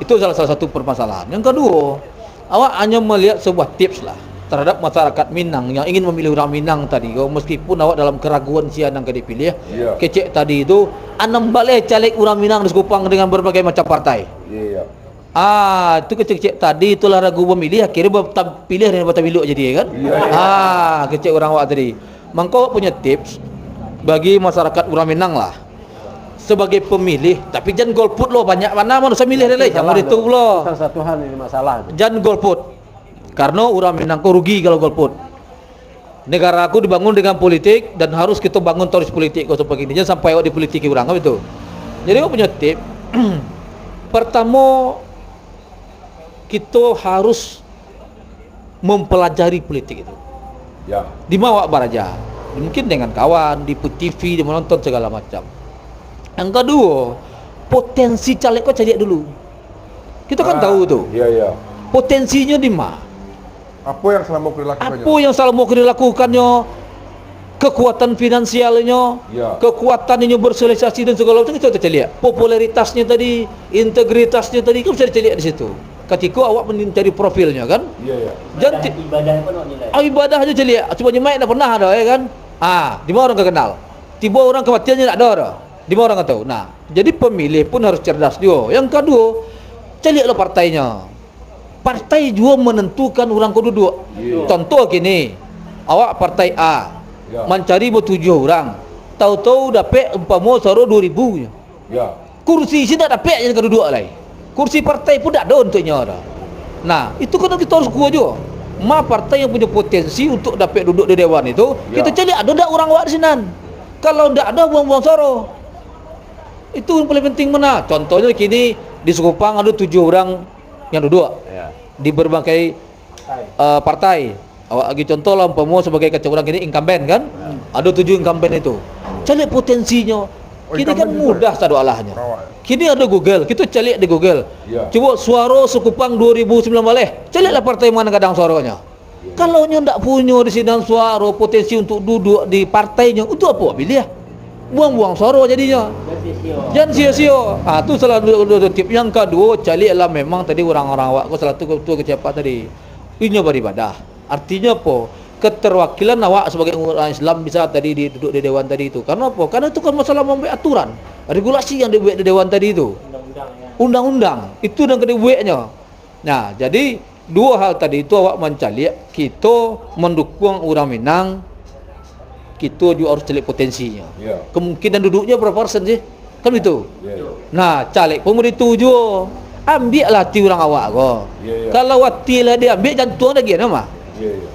itu salah satu permasalahan. Yang kedua, awak hanya melihat sebuah tips lah terhadap masyarakat Minang yang ingin memilih orang Minang tadi kok, meskipun awak dalam keraguan siang yang dipilih. Kecek tadi itu anam balik caleg orang Minang di Sekupang dengan berbagai macam partai. Itu kecek-kecek tadi itulah ragu pemilih akhirnya pilih dan pilih jadi kan. Kecek orang awak tadi. Mangko punya tips bagi masyarakat orang Minang lah. Sebagai pemilih, tapi jangan golput lo banyak mana manusia milih deh, jangan itu lo. Salah satu hal ini masalah. Jangan golput. Karena orang Minangko rugi kalau golput. Negara aku dibangun dengan politik dan harus kita bangun terus politik kau seperti ini. Jangan sampai awak dipolitiki orang itu. Jadi aku punya tips. Pertama, kita harus mempelajari politik itu. Di mana awak beraja? Mungkin dengan kawan, di TV, di menonton segala macam. Yang kedua, potensi caleg kau cari dulu. Kita kan tahu tuh. Potensinya di mana? Apa yang selama kau lakukannya? Apa yang selama kau dilakukannya? Kekuatan finansialnya, kekuatannya bersosialisasi dan segala macam kita lihat. Popularitasnya tadi, integritasnya tadi kan bisa dilihat di situ. Ketika awak mencari profilnya kan? Jangan ibadah pun awak nilai. Ibadah aja lihat. Cuma nyemai tak pernah ada ya kan? Di mana orang kenal? Tiba orang kematiannya tak ada. Di mana orang tahu? Nah, jadi pemilih pun harus cerdas juga. Yang kedua, carilah partainya. Partai juga menentukan orang kau duduk. Contoh gini, awak partai A mencari 7 orang, tahu-tahu dapat umpama saro 2,000. Kursi sini tak dapat yang duduk lagi. Kursi partai pun tak ada untuknya ada. Nah, itu kan kita harus kuat juga. Partai yang punya potensi untuk dapat duduk di dewan itu, kita cari ada tak orang awak di sini. Kalau tak ada buang-buang saro. Itu yang paling penting mana? Contohnya kini di Sekupang ada 7 orang yang duduk di berbagai partai. Awak lagi contoh lah umpama sebagai ketua orang kini incumbent kan? Ada 7 incumbent itu. Cari potensinya. Kini kan mudah sadualahnya. Kini ada Google, kita cari di Google. Coba suara Sekupang 2019 carilah partai mana kadang suaranya. Kalau nya tak punya di sini suara potensi untuk duduk di partainya, untuk apa pilih? Buang-buang suara jadinya. Jangan sia-sia. Itu salah satu tip. Yang kedua, carilah memang tadi orang-orang awak salah satu ketua kecepat tadi. Ini beribadah. Artinya apa? Keterwakilan awak sebagai orang Islam bisa tadi duduk di dewan tadi itu. Karena apa? Karena itu kan masalah membuat aturan, regulasi yang dibuat di dewan tadi itu. Undang-undang. Itu yang keduanya. Nah, jadi dua hal tadi itu awak mencari kita mendukung orang Minang. Kita juga harus cari potensinya. Kemungkinan duduknya berapa persen sih? Kan itu. Nah, caleg pun begitu juga. Ambil lah hati orang awak kok. Kalau hati lah dia ambil jantung lagi nama.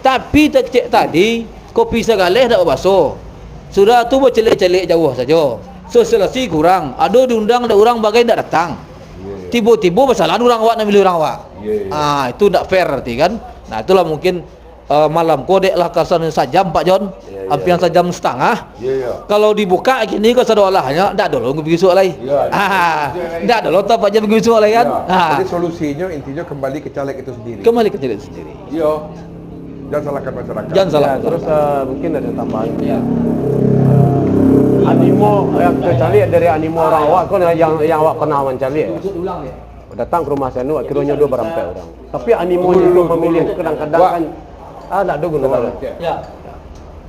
Tapi cek tadi kopi segaleh tak berbasuh. Sudah tu bercelik-celik jauh saja. Sosialisasi kurang. Ada diundang ada orang bagai tak datang. Tiba-tiba masalah orang awak nak milih orang awak. Itu tak fair arti kan. Nah, itulah mungkin malam kodek lah kasan sajam Pak John. Hampir sajam setengah. Kalau dibuka gini ke seolahnya tak ada lo begitu lagi. Tak ada lo tak aja begitu lagi kan. Jadi solusinya intinya kembali ke caleg itu sendiri. Kembali ke caleg itu sendiri. Jangan salahkan masyarakat. Jangan salah. Terus mungkin ada tambahan. Animo yang tercari dari animo orang awak kan yang awak pernah mencari. Datang ke rumah saya nu akhirnya 2 berampai orang. Tapi animonya untuk memilih kadang-kadang kan tak ada guna.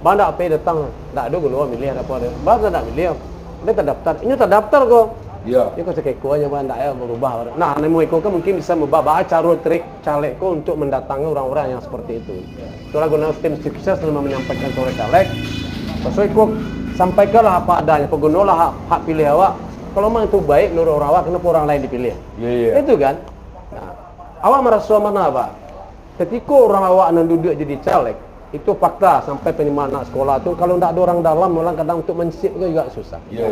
Banda apa datang tak ada guna milih apa dia. Banda tak milih. Dia terdaftar. Ini terdaftar kok. Ini kok sekeko aja banda ya berubah. Nah, animo itu kan mungkin bisa membawa cara trik caleg ko untuk mendatangi orang-orang yang seperti itu. Itulah guna tim sukses dalam menyampaikan sore caleg. Sesuai kok sampaikanlah apa adanya. Pegunalah hak pilih awak. Kalau memang itu baik menurut orang awak, kenapa orang lain dipilih? Itu kan. Nah, awak merasa mana Pak? Ketika orang awak yang duduk jadi caleg, Itu fakta. Sampai penerimaan anak sekolah tu kalau tak ada orang dalam, orang kadang untuk mensip tu juga susah. Ya.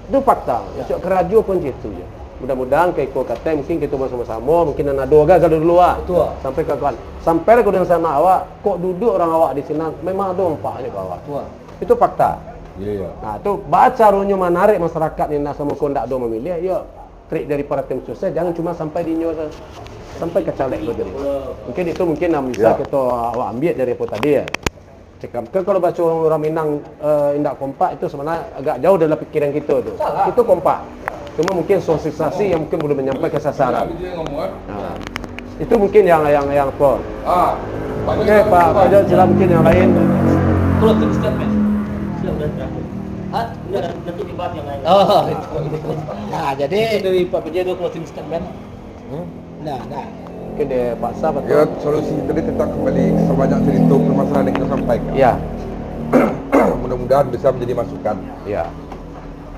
Itu fakta. Masuk keraju pun gitu je. Mudah-mudahan kayak kau kata mungkin kita bersama-sama, mungkin anak dua kalau dulu Betul. sampai kawan. Sampai aku dengan sana awak, kok duduk orang awak di sini memang ada empaknya kau awak. Betul. Itu fakta. Ya. Nah, tu baca caranya menarik masyarakat ni nak sama kau ndak ada memilih. Ya, trik daripada tim sukses jangan cuma sampai di nyonya sampai ke caleg kau jadi. Mungkin itu yang bisa kita awak ambil dari apa tadi ya. Cakap kalau baca orang Minang indak kompak itu sebenarnya agak jauh dalam pikiran kita tu. Itu kompak. Cuma mungkin sosialisasi yang mungkin belum menyampaikan sasaran. Nah, itu mungkin yang apa? Okey, Pak Fajar sila mungkin yang lain. Closing statement. Sudah terakhir. Enggak nanti dibahas yang lain. Oh, itu. Nah, jadi Itu dari Pak Pejabat closing statement. nah. Mungkin dia paksa betul. Ya, solusi tadi tetap kembali sebanyak cerita permasalahan yang kita sampaikan. Ya. Mudah-mudahan bisa menjadi masukan. Ya.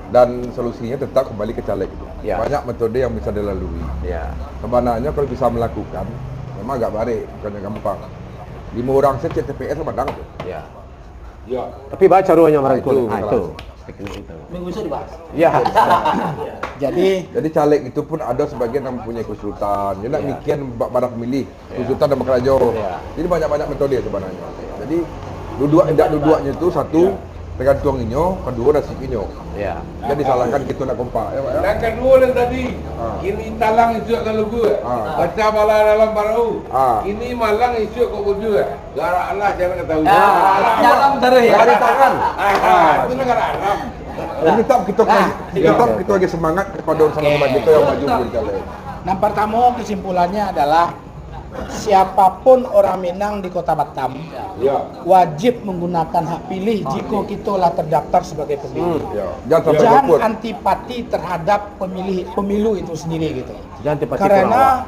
Dan solusinya tetap kembali ke caleg itu. Ya. Banyak metode yang bisa dilalui. Ya. Sebenarnya kalau bisa melakukan, memang agak baik, bukannya gampang. 5 orang saja TPS padang tu. Ya. Ya. Tapi baca ruangnya merangkul. Itu, Itu. Teknik itu. Minggu besok dibahas. Ya. Jadi caleg itu pun ada sebagian yang mempunyai konsultan. Dia nak Ya. mikir pada pemilih, konsultan dan kerajaan. Ya. Jadi banyak-banyak metode sebenarnya. Jadi duduknya itu satu tergantung inyo, kedua nasib inyo. Ya. Jadi salahkan kita nak kompak. Ya, Pak, ya? Dan kedua yang tadi, ini talang isu kalau gue, baca malah dalam baru. Ini malang isu kok gue, garak Allah jangan ketahui. Dalam terus ya. Dari tangan. Itu negara Arab. Jadi tetap kita lagi semangat kepada sahabat kita yang maju menjadi caleg. Nah, pertama kesimpulannya adalah siapapun orang Minang di Kota Batam Ya. wajib menggunakan hak pilih jika kita lah terdaftar sebagai pemilih. Ya. Jangan sampai Jangan golput. antipati terhadap pemilu itu sendiri gitu. Jangan antipati Karena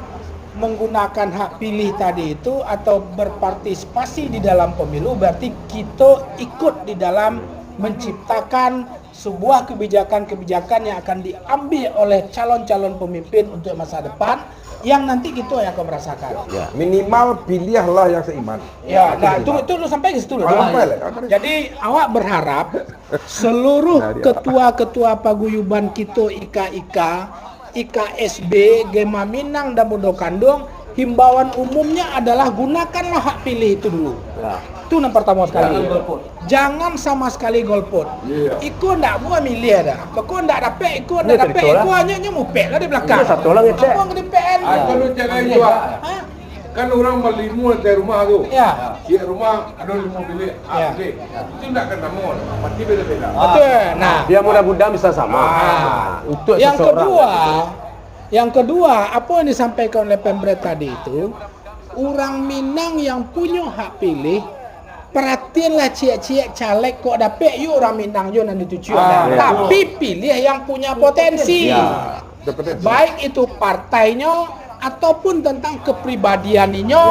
menggunakan hak pilih tadi itu atau berpartisipasi di dalam pemilu berarti kita ikut di dalam menciptakan sebuah kebijakan-kebijakan yang akan diambil oleh calon-calon pemimpin untuk masa depan yang nanti kita yang akan merasakan. Ya. Minimal pilihlah yang seiman. Ya, nah itu lu sampai ke situ loh. Sampai lah. Jadi awak berharap seluruh ketua-ketua paguyuban kita IKA, IKSB, Gema Minang dan Bodo Kandung, himbauan umumnya adalah gunakanlah hak pilih itu dulu. Ya. Itu yang pertama sekali. Jangan sama sekali golput. Iko ndak buat milih dah. Kau ndak dapat, Iko ndak dapat, Iko hanya nyamupek lah di belakang. Ini satu orang ngecek. Apa yang di PN? Kalau cara juga, Hah? kan orang melimu dari rumah tu. Ya. Di rumah ada 5 bilik, Ya. bilik. Itu tidak akan nama, pasti beda-beda. Betul. Nah, Dia mudah-mudahan bisa sama. Untuk yang seseorang. kedua, apa yang disampaikan oleh Pemret tadi itu, orang Minang yang punya hak pilih, perhatianlah ciak-ciak caleg kok dapat you orang Minang you nanti tuju. Tapi pilih yang punya potensi. Baik itu partainya ataupun tentang kepribadiannya,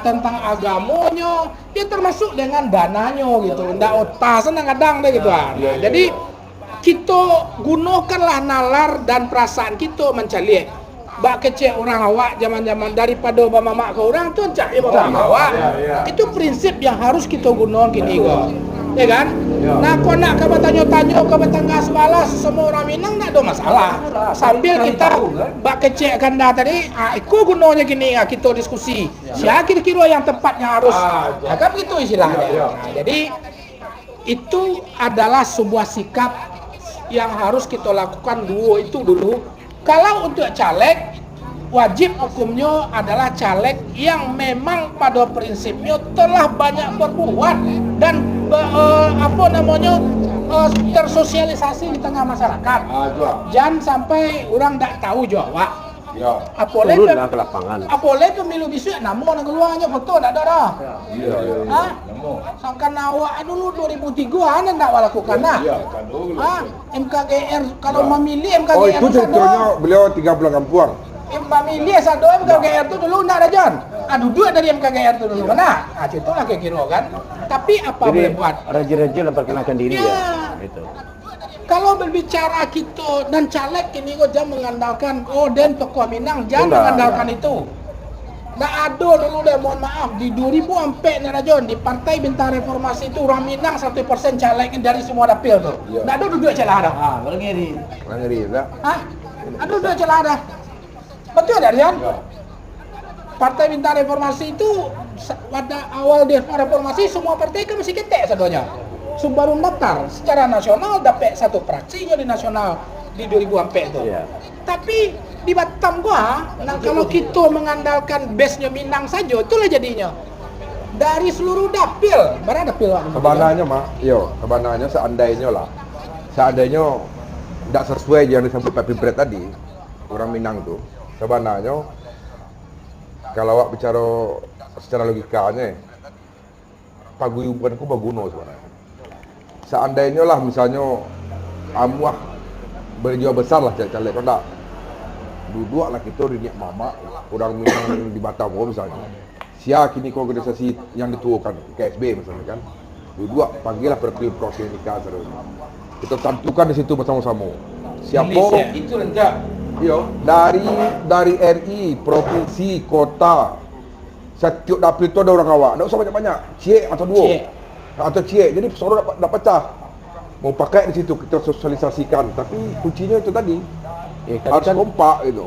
tentang agamanya, dia termasuk dengan dananya gitu. Ndak otak senang kadang deh gitu. Jadi kita gunakanlah nalar dan perasaan kita mencari bak kecil orang awak zaman-zaman daripada mama ke orang tu cak ya bapak awak. Itu prinsip yang harus kita gunakan kini go. Ya kan? Nah, kau nak kau tanya-tanya kau bertangga sebalas semua orang Minang tak ada masalah. Sambil kita bak kecil kanda tadi, ikut gunanya kini kita diskusi. Siapa kira-kira yang tepatnya harus. Kan begitu istilahnya. Nah, jadi itu adalah sebuah sikap yang harus kita lakukan dua itu dulu. Kalau untuk caleg, wajib hukumnya adalah caleg yang memang pada prinsipnya telah banyak berbuat dan tersosialisasi di tengah masyarakat. Jangan sampai orang tak tahu jawab. Turunlah ke lapangan. Apalagi pemilu besok nama nak keluarnya foto tak ada dah. Sangkan awak dulu 2003 anda tak lakukan dah. MKGR kalau memilih MKGR Oh, itu ceritanya beliau 3 bulan kampung. memilih satu MKGR itu dulu enggak ada John. Duduk dari MKGR itu dulu mana? Itulah kira-kira kan. Tapi apa boleh buat? Raja-raja memperkenalkan diri ya. Itu. Kalau berbicara kita dan caleg ini kok jangan mengandalkan dan tokoh Minang, jangan mengandalkan itu. Nggak ada dulu deh, mohon maaf. Di 2000 sampai nih Rajon, di Partai Bintang Reformasi itu orang Minang 1% caleg dari semua dapil tuh. Iya. Nggak ada duduk celah ada. Kalau ngiri. Ngeri tak? Hah? Ada duduk celah ada. Betul ada Rian? Partai Bintang Reformasi itu pada awal reformasi semua partai kan masih ketek sadonya. Baru daftar secara nasional dapat satu fraksi jadi nasional di 2000 sampai itu. Iya. Tapi di Batam gua, nah kalau kita mengandalkan base-nya Minang saja, itulah jadinya. Dari seluruh dapil, mana dapil Pak? Sebenarnya sebenarnya seandainya tidak sesuai yang disebut Pak Pimpret tadi, orang Minang tuh, sebenarnya kalau awak bicara secara logikanya, paguyubanku baguno sebenarnya. Seandainya lah misalnya amuah berjiwa besar lah caleg kau tak duduk lah kita di mama orang Minang di Batam misalnya. Sia kini kau organisasi yang dituakan KSB misalnya kan. Duduk panggil lah perpil provinsi kita tentukan di situ bersama-sama. Siapa Itu rencana. Yo, dari RI, provinsi, kota, setiap dapil itu ada orang awak. Tak usah banyak-banyak, cie atau dua, atau cie. Jadi suara dapat pecah. Mau pakai di situ kita sosialisasikan. Tapi kuncinya itu tadi harus kompak gitu.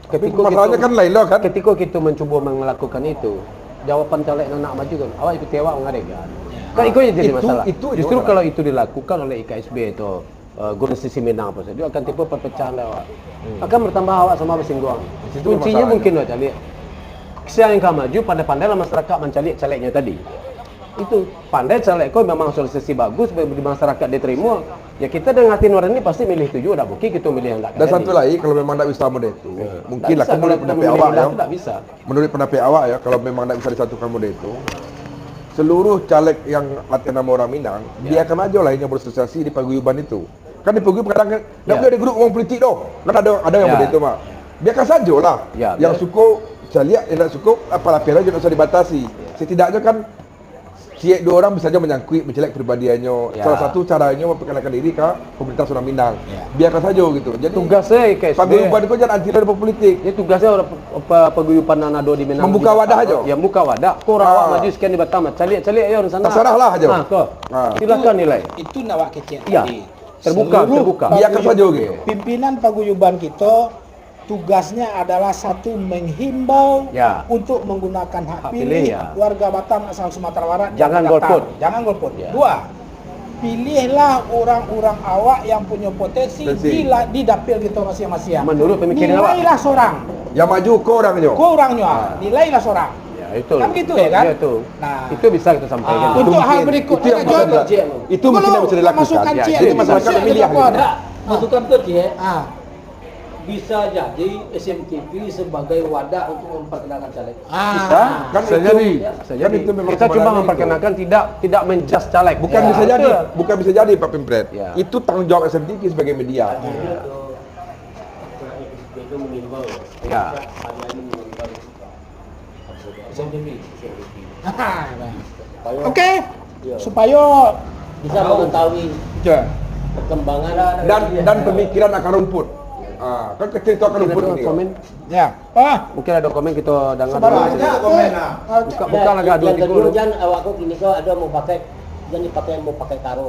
Tapi masalahnya kan lain lah kan. Ketika kita mencuba melakukan itu, jawaban caleg nak maju kan, awak ikut tewak ngadeg kan. Kan itu yang jadi masalah. Justru kalau itu dilakukan oleh IKSB atau organisasi Minang apa saja, akan tipe perpecahan awak. Akan bertambah awak sama bersinggung. Kuncinya mungkin lah cari. Siapa yang akan maju, pandai-pandailah masyarakat mencari calegnya tadi. Itu pandai caleg kau memang solusi bagus di masyarakat diterima. Ya kita dengan hati nurani pasti milih itu juga, mungkin kita milih yang enggak. Dan satu lagi kalau memang tak bisa model itu, mungkin lah menurut pendapat awak ya. Tidak bisa. Menurut pendapat awak ya, kalau memang tak bisa disatukan model itu, seluruh caleg yang atas nama orang Minang, dia akan aja lah yang bersosialisasi di paguyuban itu. Kan di paguyuban kadang tak boleh ada grup orang politik doh. Kan ada yang model itu mak. Biarkan saja lah. Yang suka saya lihat, yang tak suka apalah pihak juga tak usah dibatasi. Setidaknya kan dua orang bisa saja menyangkut menjelek pribadiannya. Salah satu caranya memperkenalkan diri ke pemerintah Sungai Minang. Biarkan saja gitu. Jadi tugasnya KSB. paguyuban itu jangan anti dari politik. Ya tugasnya paguyuban Nanado di Minang. Membuka wadah aja. Ya buka wadah. Kau rawat maju sekian di Batam. Calik ayo di sana. Terserah lah aja. Silakan nilai. Itu nawak kecil Ya. tadi. Terbuka. Biarkan saja gitu. Pimpinan paguyuban kita tugasnya adalah satu menghimbau untuk menggunakan hak pilih warga Batam asal Sumatera Barat. Jangan golput. Jangan golput. Dua, pilihlah orang-orang awak yang punya potensi di dapil kita masing-masing. Menurut pemikiran awak. Nilailah seorang. Yang maju kau orangnya. Nilailah seorang. Ya itu. Kan gitu ya kan? Ya, itu. Nah, itu bisa kita sampaikan. untuk hal berikut itu yang itu mungkin yang bisa dilakukan. Masukkan Jadi masyarakat memilih. Masukan tu bisa jadi SMTP sebagai wadah untuk memperkenalkan caleg. Bisa? Kan bisa jadi. Kan itu memang kita cuma memperkenalkan tidak menjust caleg. Bukan bisa jadi, bukan bisa jadi Pak Pimpret. Itu tanggung jawab SMTP sebagai media. Itu mengimbau. Ya. SMTP. Oke. Supaya Bisa mengetahui perkembangan dan pemikiran akar rumput. Kan kecil itu akar rumput ini. Komen. ya. Mungkin ada komen kita dengar. komen. Bukan lagi adu yang tiga. kedua jangan awakku gini kau ada mau pakai jangan dipakai mau pakai karo.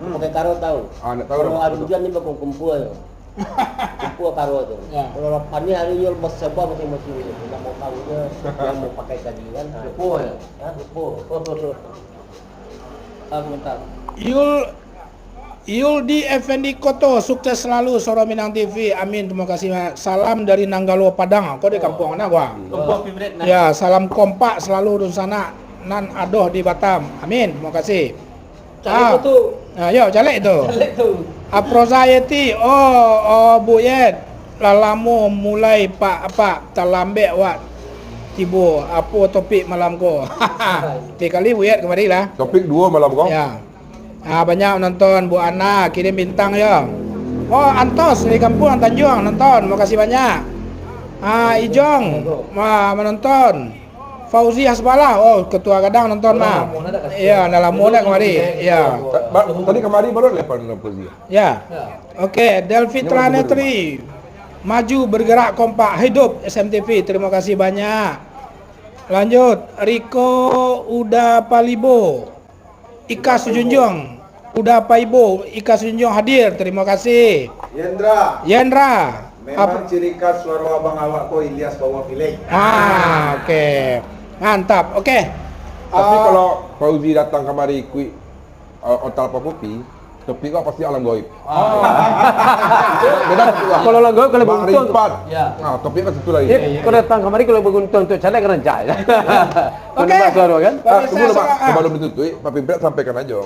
Mau pakai karo tahu. Nak tahu. Kalau ada hujan ni bakal kumpul. Kumpul karo tu. Kalau pani hari ni lepas sebab masing-masing ni. Nak mau tahunya yang mau pakai tadi kan. Depo ya. Depo. Bentar. Yuldi Effendi Koto, sukses selalu Suara Minang TV. Amin, terima kasih. Salam dari Nanggalo Padang. Kau di kampung mana gua? Ya, salam kompak selalu di sana. Nan adoh di Batam. Amin, terima kasih. Caleg tu. Yo, caleg itu. Caleg tu. Aprozayeti, Bu Yed. Lalamu mulai pak terlambat wak. Tibo, apa topik malam ko? Tiga kali Bu Yed kemari lah. Topik 2 malam kau. Ya. Banyak nonton Bu Ana kirim bintang ya. Antos dari kampung Tanjung nonton, makasih banyak. Ijong menonton. Fauzi Hasbalah, ketua kadang nonton mah. Iya, dalam muda kemari. Iya. Tadi kemari baru lepas Fauzi. Ya. Oke, Delfitra Netri. Maju bergerak kompak hidup SMTV. Terima kasih banyak. Lanjut, Riko Uda Palibo, Ika Sujunjung, Uda Paibo, Ika Sujunjung hadir. Terima kasih. Yendra. Memang ciri khas suara abang awak ko Ilyas bawa pilih. Oke. Mantap. Oke. Tapi kalau Fauzi datang kemari kui hotel kopi, tapi kau pasti alam goib. Beda Kalau lang gawin, kalau Bang beruntung. Rimpat. Ya. Nah, tapi kan satu lagi. Kalau datang kemari kalau beruntung untuk cari kerencah. Oke. Suara kan? Sebelum sebelum ditutui, Pak Pimpin sampaikan aja.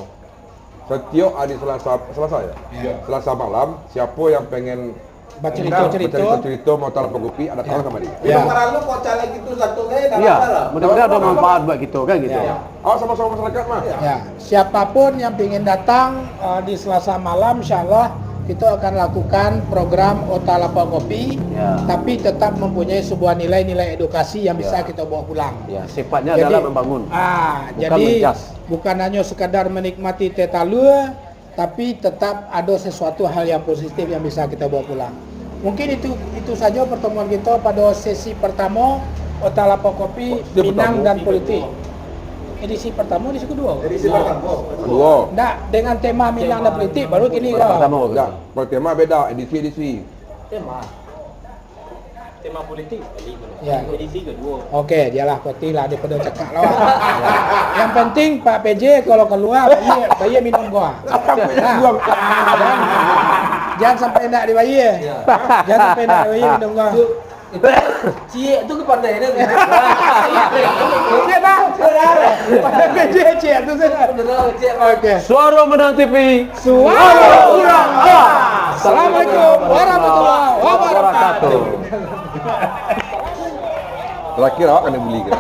Setiap hari Selasa ya. Selasa malam, siapa yang pengen Baca cerita mau taruh kopi ada taruh kemari. Ya. Kemarin lu kok caleg itu satu kali Iya, mudah-mudahan ada manfaat buat kita kan gitu. Ya. Oh, sama-sama masyarakat mah. Ya, siapapun yang ingin datang di Selasa malam, insya Allah kita akan lakukan program Otalapa Kopi, Ya. tapi tetap mempunyai sebuah nilai-nilai edukasi yang bisa kita bawa pulang. Ya, sifatnya adalah membangun. Bukan Bukan jadi menjas. bukan hanya sekadar menikmati teh talua, tapi tetap ada sesuatu hal yang positif yang bisa kita bawa pulang. Mungkin itu saja pertemuan kita pada sesi pertama Otalapa Kopi Minang dan Politik. Edisi pertama, edisi kedua. Dua. Nggak, dengan tema Minang dan Politik baru kini kau. Pertama Enggak, kalau tema beda, edisi. Tema politik sekali. Ya. Edisi kedua. Oke, dialah putih lah daripada cakap lah. Yang penting Pak PJ kalau keluar bayar minum gua. Jangan sampai enggak dibayar. Jangan sampai enggak dibayar minum gua. Cie itu kepada ini. Oke, Bang. Pak PJ cik tu saya. Oke. Suara Menang TV. Suara Urang A. Assalamualaikum warahmatullahi wabarakatuh. Terakhir awak kena beli kan?